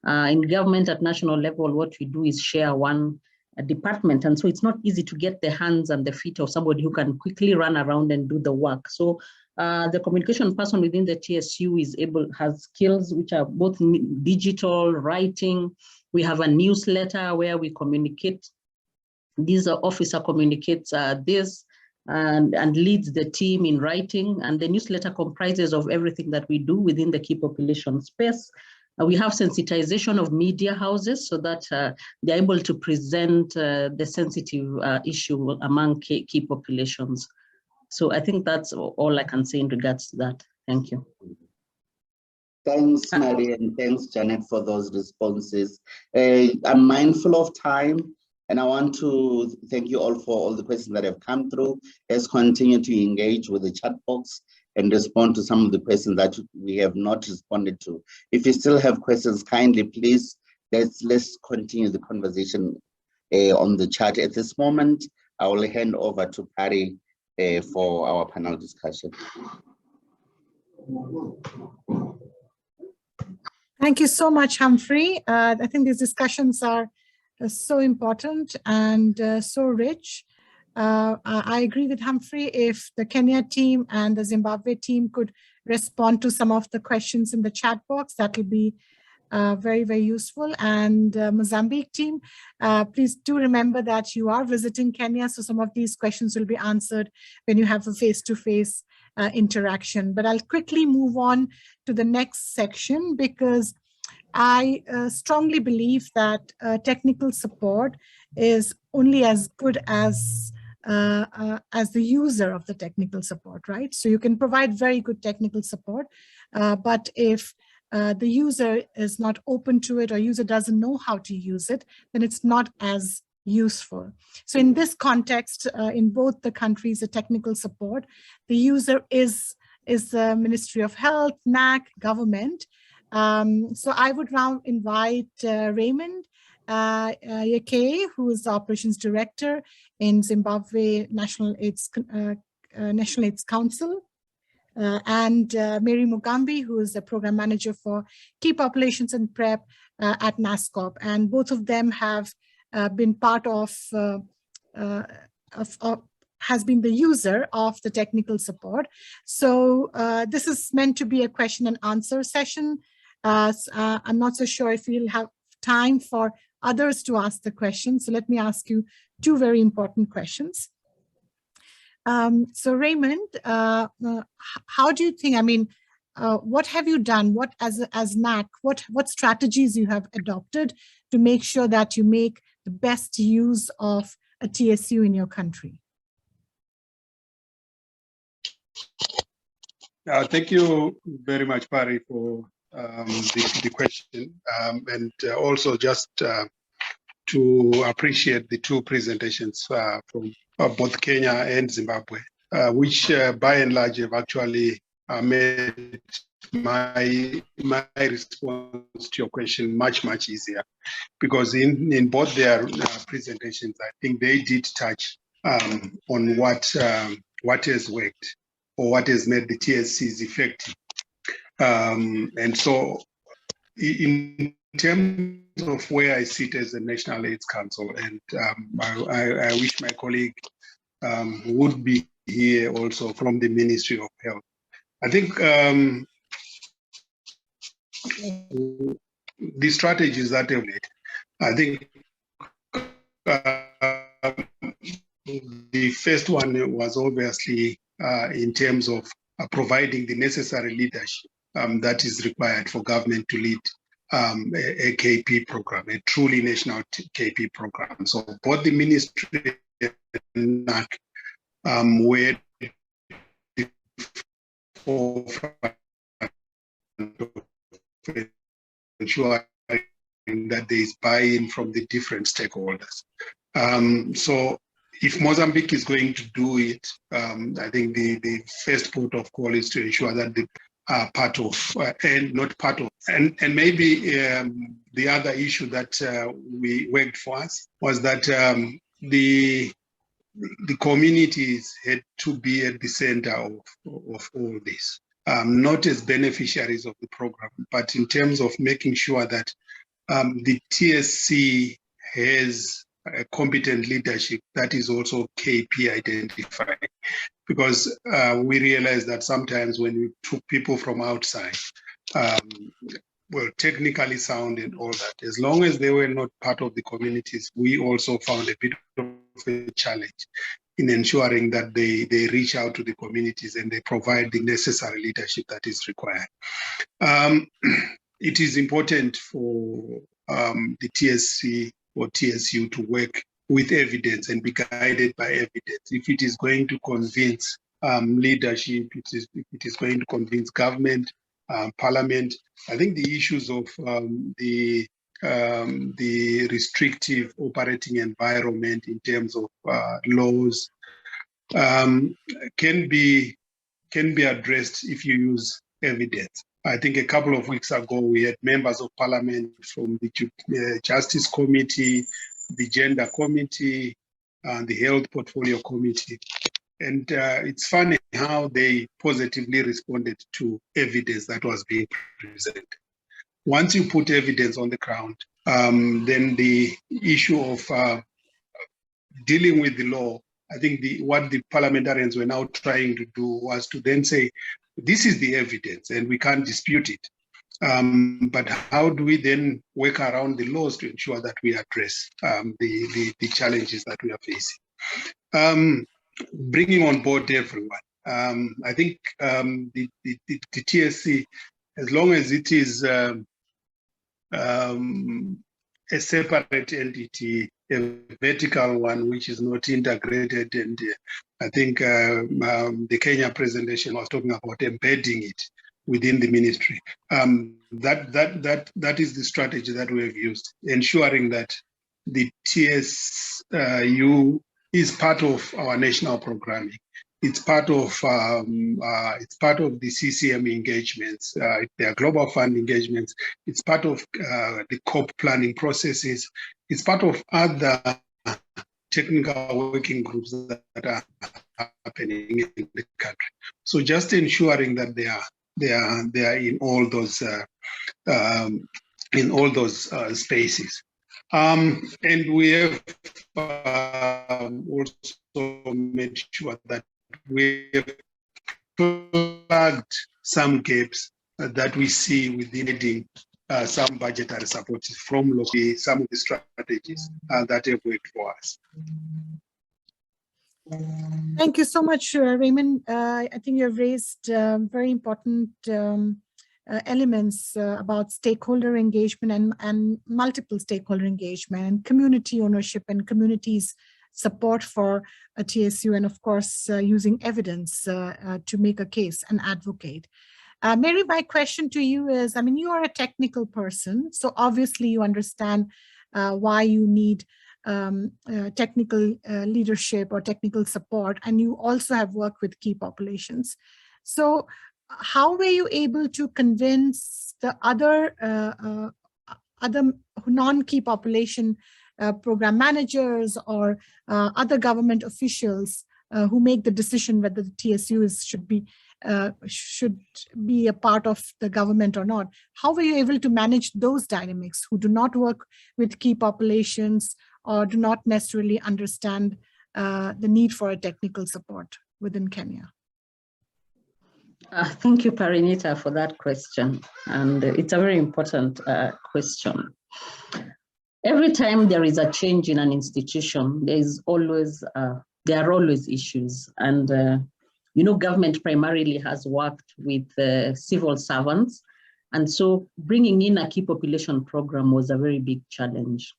In government at national level, what we do is share one department. And so it's not easy to get the hands and the feet of somebody who can quickly run around and do the work. So the communication person within the TSU has skills which are both digital, writing. We have a newsletter where we communicate. This officer communicates this and leads the team in writing. And the newsletter comprises of everything that we do within the key population space. We have sensitization of media houses so that they're able to present the sensitive issue among key populations. So I think that's all I can say in regards to that. Thank you. Thanks, Mary, and thanks, Janet, for those responses. I'm mindful of time, and I want to thank you all for all the questions that have come through. Let's continue to engage with the chat box and respond to some of the questions that we have not responded to. If you still have questions, kindly, please, let's continue the conversation on the chat. At this moment, I will hand over to Pari for our panel discussion. Thank you so much, Humphrey. I think these discussions are so important and so rich. I agree with Humphrey. If the Kenya team and the Zimbabwe team could respond to some of the questions in the chat box, that will be very, very useful. And Mozambique team, please do remember that you are visiting Kenya, so some of these questions will be answered when you have a face-to-face interaction. But I'll quickly move on to the next section, because I strongly believe that technical support is only as good as the user of the technical support, right? So you can provide very good technical support, but if the user is not open to it or user doesn't know how to use it, then it's not as useful. So in this context, in both the countries, the technical support, the user is the Ministry of Health, NAC, government. So I would now invite Raymond Yekere, who is the Operations Director in Zimbabwe National AIDS Council, and Mary Mugambi, who is the Program Manager for Key Populations and PrEP at NASCOP. And both of them have been part of has been the user of the technical support. So this is meant to be a question and answer session. I'm not so sure if we'll have time for others to ask the questions. So let me ask you two very important questions. So Raymond, how do you think, I mean, what have you done? What as NAC, what strategies you have adopted to make sure that you make the best use of a TSU in your country? Thank you very much, Pari, for the question, and also just to appreciate the two presentations from both Kenya and Zimbabwe, which by and large have actually made my response to your question much easier, because in both their presentations, I think they did touch on what has worked or what has made the TSCs effective. And so in terms of where I sit as the National AIDS Council, and I wish my colleague would be here also from the Ministry of Health. I think the strategies that they've made, I think the first one was obviously in terms of providing the necessary leadership that is required for government to lead a KP program, a truly national KP program. So both the ministry and NAC were forefront of ensuring that there is buy-in from the different stakeholders. So if Mozambique is going to do it, I think the first port of call is to ensure that they are part of, and not part of. And maybe the other issue that we worked for us was that the communities had to be at the center of all this, not as beneficiaries of the program, but in terms of making sure that the TSC has a competent leadership that is also KP identified. Because we realize that sometimes when we took people from outside, well, technically sound and all that, as long as they were not part of the communities, we also found a bit of a challenge in ensuring that they reach out to the communities and they provide the necessary leadership that is required. It is important for the TSC or TSU to work with evidence and be guided by evidence. If it is going to convince leadership, if it is going to convince government, parliament, I think the issues of the restrictive operating environment in terms of laws can be addressed if you use evidence. I think a couple of weeks ago, we had members of parliament from the Justice Committee, the Gender Committee, and the Health Portfolio Committee. And it's funny how they positively responded to evidence that was being presented. Once you put evidence on the ground, then the issue of dealing with the law, I think what the parliamentarians were now trying to do was to then say, this is the evidence and we can't dispute it. But how do we then work around the laws to ensure that we address the challenges that we are facing? Bringing on board everyone. I think the TSC, as long as it is a separate entity, a vertical one which is not integrated, and I think the Kenya presentation was talking about embedding it within the ministry. That is the strategy that we have used, ensuring that the TSU is part of our national programming. It's part of the CCM engagements. There are global fund engagements. It's part of the COP planning processes. It's part of other technical working groups that are happening in the country. So just ensuring that they are in all those spaces. And we have also made sure that we have plugged some gaps that we see within some budgetary support from locally, some of the strategies that have worked for us. Thank you so much, Raymond. I think you have raised very important elements about stakeholder engagement and multiple stakeholder engagement and community ownership and communities support for a TSU, and of course using evidence to make a case and advocate. Mary, my question to you is, I mean, you are a technical person, so obviously you understand why you need technical leadership or technical support, and you also have worked with key populations. So how were you able to convince the other non-key population program managers or other government officials who make the decision whether the TSUs should be a part of the government or not? How were you able to manage those dynamics who do not work with key populations or do not necessarily understand the need for a technical support within Kenya? Thank you, Parinita, for that question. And it's a very important question. Every time there is a change in an institution, there are always issues. And you know, government primarily has worked with civil servants. And so bringing in a key population program was a very big challenge.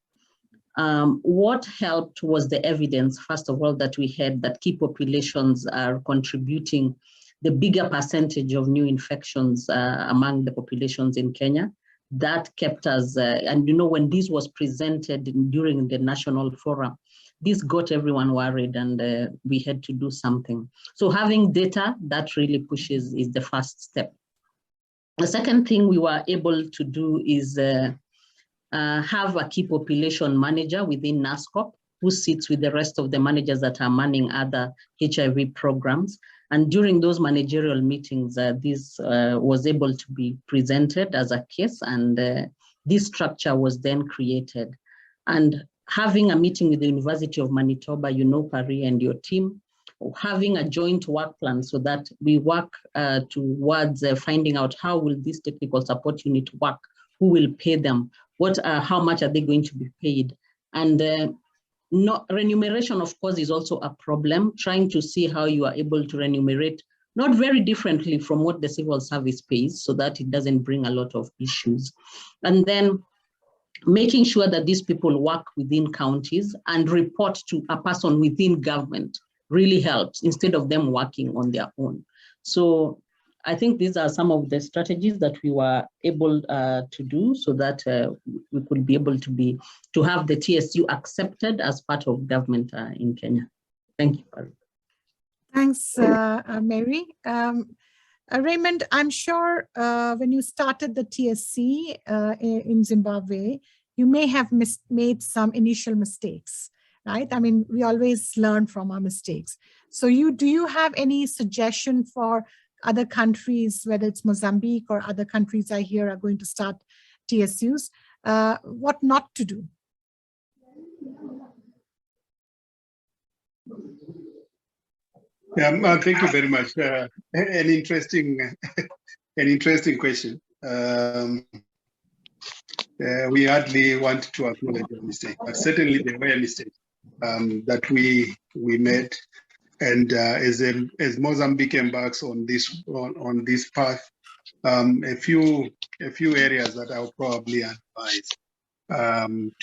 What helped was the evidence, first of all, that we had that key populations are contributing the bigger percentage of new infections among the populations in Kenya. That kept us, and you know, when this was presented during the national forum, this got everyone worried, and we had to do something. So having data that really pushes is the first step. The second thing we were able to do is have a key population manager within NASCOP who sits with the rest of the managers that are manning other HIV programs. And during those managerial meetings, this was able to be presented as a case, and this structure was then created. And having a meeting with the University of Manitoba, you know, Pari and your team, having a joint work plan so that we work towards finding out how will this technical support unit work, who will pay them, how much are they going to be paid. And remuneration, of course, is also a problem, trying to see how you are able to remunerate, not very differently from what the civil service pays, so that it doesn't bring a lot of issues. And then making sure that these people work within counties and report to a person within government really helps, instead of them working on their own. So I think these are some of the strategies that we were able to do so that we could be able to have the TSU accepted as part of government in Kenya. Thank you, Pari. Thanks, Mary. Raymond, I'm sure when you started the TSC in Zimbabwe, you may have made some initial mistakes, right? I mean, we always learn from our mistakes. So do you have any suggestion for other countries, whether it's Mozambique or other countries I hear are going to start TSUs, what not to do? Yeah, thank you very much. An interesting question. We hardly want to acknowledge a mistake, but certainly there were mistakes that we made. And as Mozambique embarks on this path, a few areas that I'll probably advise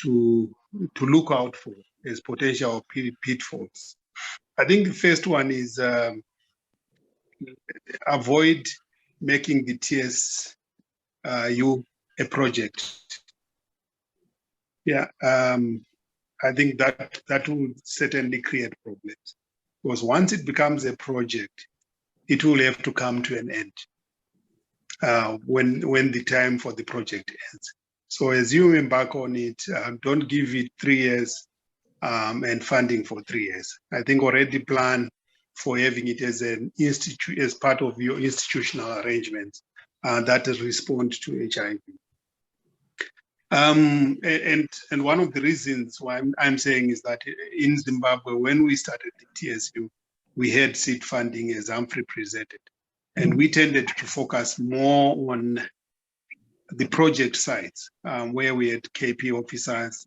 to look out for as potential pitfalls. I think the first one is avoid making the TSU a project. Yeah, I think that will certainly create problems. Because once it becomes a project, it will have to come to an end when the time for the project ends. So as you embark on it, don't give it 3 years and funding for 3 years. I think already plan for having it as as part of your institutional arrangements that respond to HIV. And one of the reasons why I'm saying is that in Zimbabwe, when we started the TSU, we had seed funding, as Humphrey presented, and we tended to focus more on the project sites, where we had KP officers,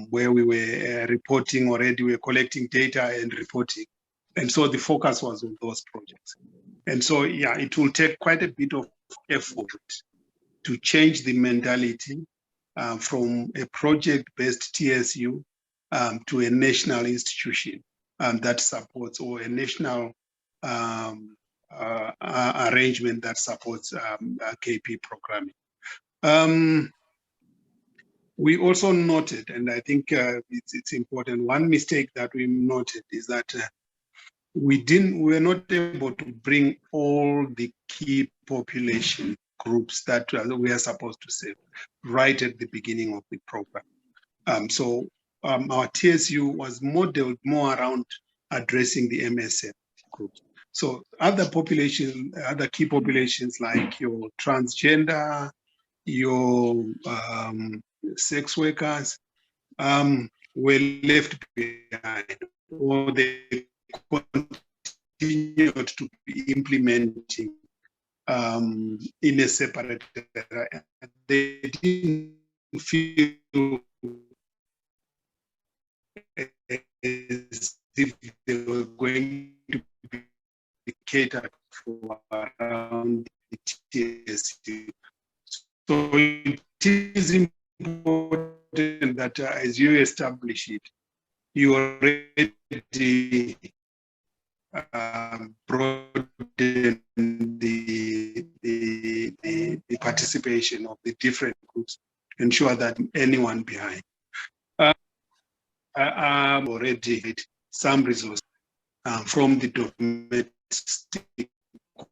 where we were reporting already, we were collecting data and reporting. And so the focus was on those projects. And so, yeah, it will take quite a bit of effort to change the mentality from a project-based TSU to a national institution that supports, or a national arrangement that supports KP programming. We also noted, and I think it's important, one mistake that we noted is that we were not able to bring all the key population groups that we are supposed to serve right at the beginning of the program. So our TSU was modeled more around addressing the MSF groups. So other key populations like your transgender, your sex workers were left behind, or they continued to be implementing in a separate area. They didn't feel as if they were going to be catered for around the TSU. So it is important that as you establish it, you already broaden the participation of the different groups, ensure that anyone behind. I've already had some resources from the domestic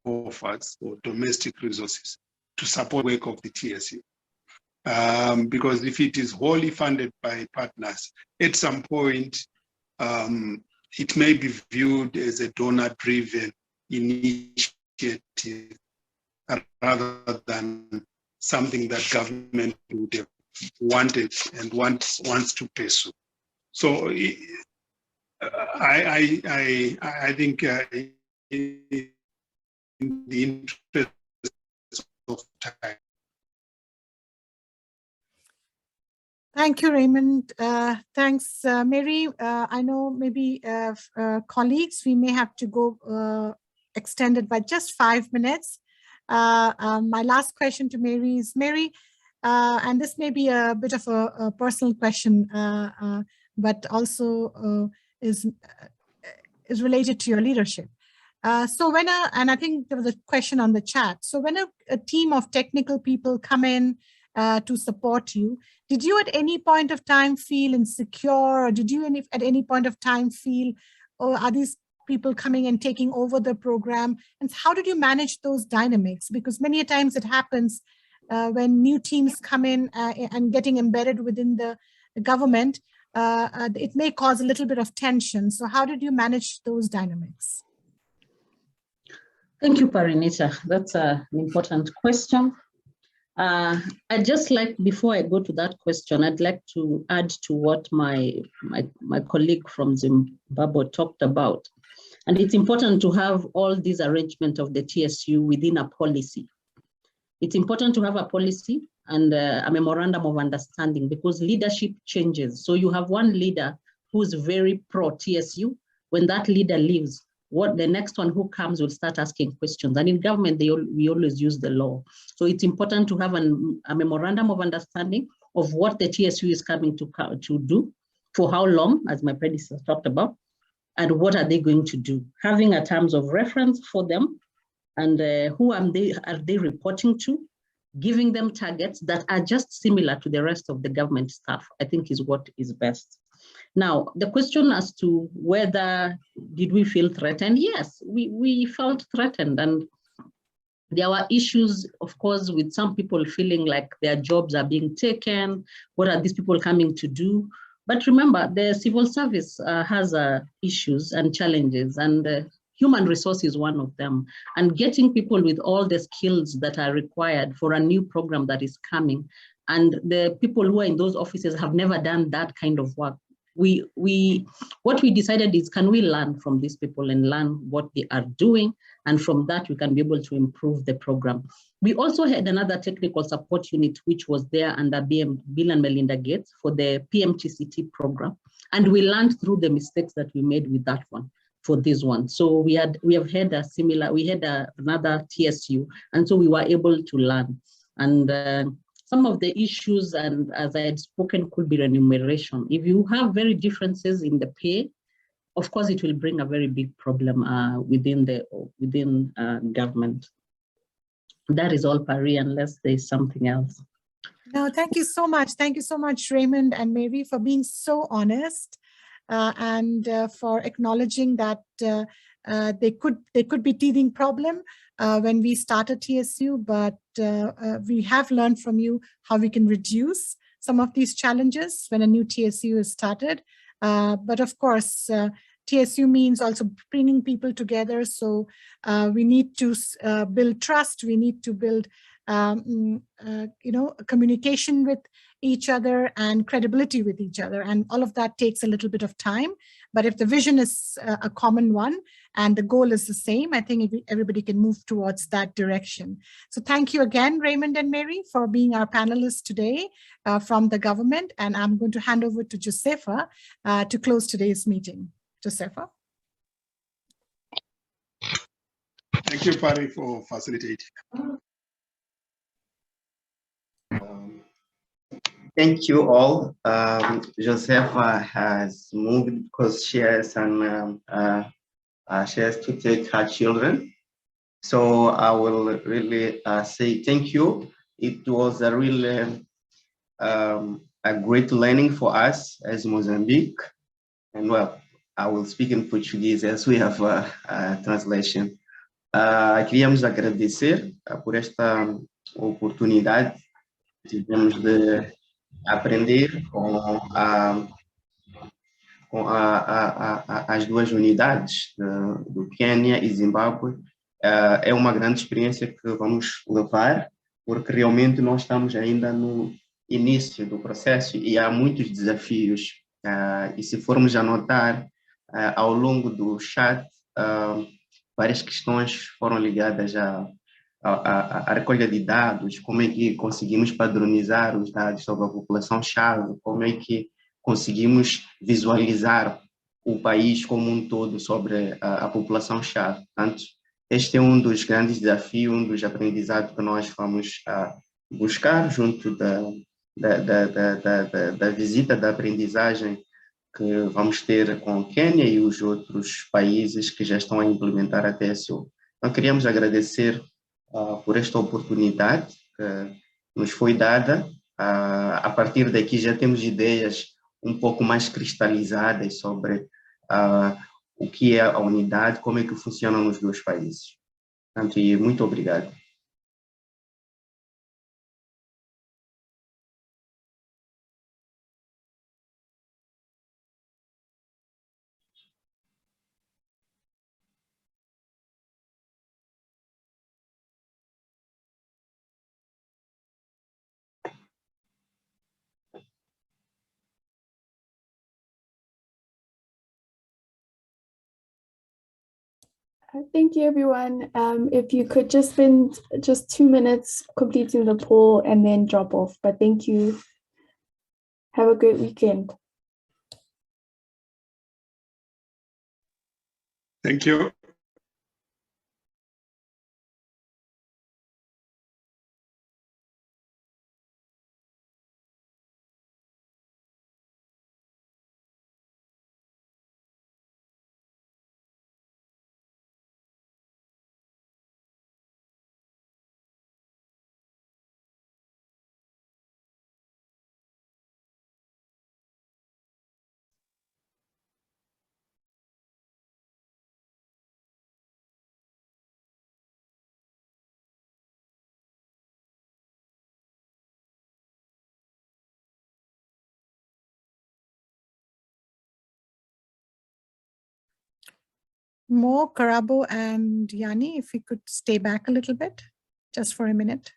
coffers or domestic resources to support work of the TSU. Because if it is wholly funded by partners, at some point, it may be viewed as a donor-driven initiative rather than something that government would have wanted and wants to pursue. So I think in the interest of time. Thank you, Raymond. Thanks, Mary. I know maybe colleagues, we may have to go extended by just 5 minutes. My last question to Mary is, Mary, and this may be a bit of a personal question, but also is related to your leadership. So when and I think there was a question on the chat. So when a team of technical people come in to support you, did you at any point of time feel insecure, or did you at any point of time feel, oh, are these people coming and taking over the program? And how did you manage those dynamics? Because many times it happens when new teams come in and getting embedded within the government, it may cause a little bit of tension. So how did you manage those dynamics? Thank you, Parinita. That's an important question. I'd just like, before I go to that question, I'd like to add to what my colleague from Zimbabwe talked about. And it's important to have all these arrangements of the TSU within a policy. It's important to have a policy and a memorandum of understanding, because leadership changes. So you have one leader who's very pro-TSU. When that leader leaves, the next one who comes will start asking questions. And in government, we always use the law. So it's important to have a memorandum of understanding of what the TSU is coming to do, for how long, as my predecessor talked about, and what are they going to do. Having a terms of reference for them, and who are they reporting to, giving them targets that are just similar to the rest of the government staff, I think is what is best. Now, the question as to whether did we feel threatened? Yes, we felt threatened, and there were issues, of course, with some people feeling like their jobs are being taken. What are these people coming to do? But remember, the civil service has issues and challenges, and human resource is one of them. And getting people with all the skills that are required for a new program that is coming And the people who are in those offices have never done that kind of work. What we decided is, can we learn from these people and learn what they are doing? And from that, we can be able to improve the program. We also had another technical support unit, which was there under Bill and Melinda Gates for the PMTCT program. And we learned through the mistakes that we made with that one for this one. So we had another TSU, and so we were able to learn. And some of the issues, and as I had spoken, could be remuneration. If you have very differences in the pay, of course, it will bring a very big problem within government. That is all, Pari, unless there's something else. No, thank you so much. Thank you so much, Raymond and Mary, for being so honest and for acknowledging that they could be teething problem when we started TSU, but we have learned from you how we can reduce some of these challenges when a new TSU is started. But of course, TSU means also bringing people together. So we need to build trust. We need to build, communication with each other and credibility with each other. And all of that takes a little bit of time. But if the vision is a common one and the goal is the same, I think everybody can move towards that direction. So thank you again, Raymond and Mary, for being our panelists today from the government. And I'm going to hand over to Josefa to close today's meeting. Josefa. Thank you, Pari, for facilitating. Thank you all. Josefa has moved because she has to take her children. So I will really say thank you. It was a really a great learning for us as Mozambique. And well, I will speak in Portuguese as we have a translation. Queríamos agradecer por esta oportunidade que tivemos de aprender com as duas unidades do Quênia e Zimbábue. É uma grande experiência que vamos levar, porque realmente nós estamos ainda no início do processo e há muitos desafios. E se formos anotar ao longo do chat, várias questões foram ligadas à recolha de dados, como é que conseguimos padronizar os dados sobre a população-chave, como é que conseguimos visualizar o país como um todo sobre a população-chave. Portanto, este é um dos grandes desafios, um dos aprendizados que nós vamos buscar junto da visita da aprendizagem que vamos ter com o Quênia e os outros países que já estão a implementar a TSU. Então, queríamos agradecer por esta oportunidade que nos foi dada. A partir daqui já temos ideias um pouco mais cristalizadas sobre o que é a unidade, como é que funciona nos dois países. Portanto, e muito obrigado. Thank you, everyone. If you could just spend just 2 minutes completing the poll and then drop off. But thank you. Have a great weekend. Thank you. Mo, Karabo, and Yanni, if you could stay back a little bit, just for a minute.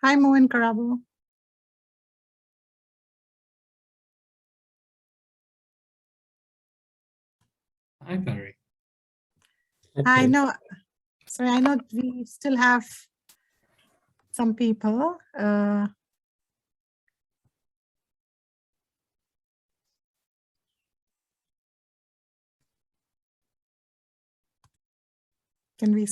Hi, Moen Karabu. Hi, Pari. I know. Sorry, I know we still have some people. Can we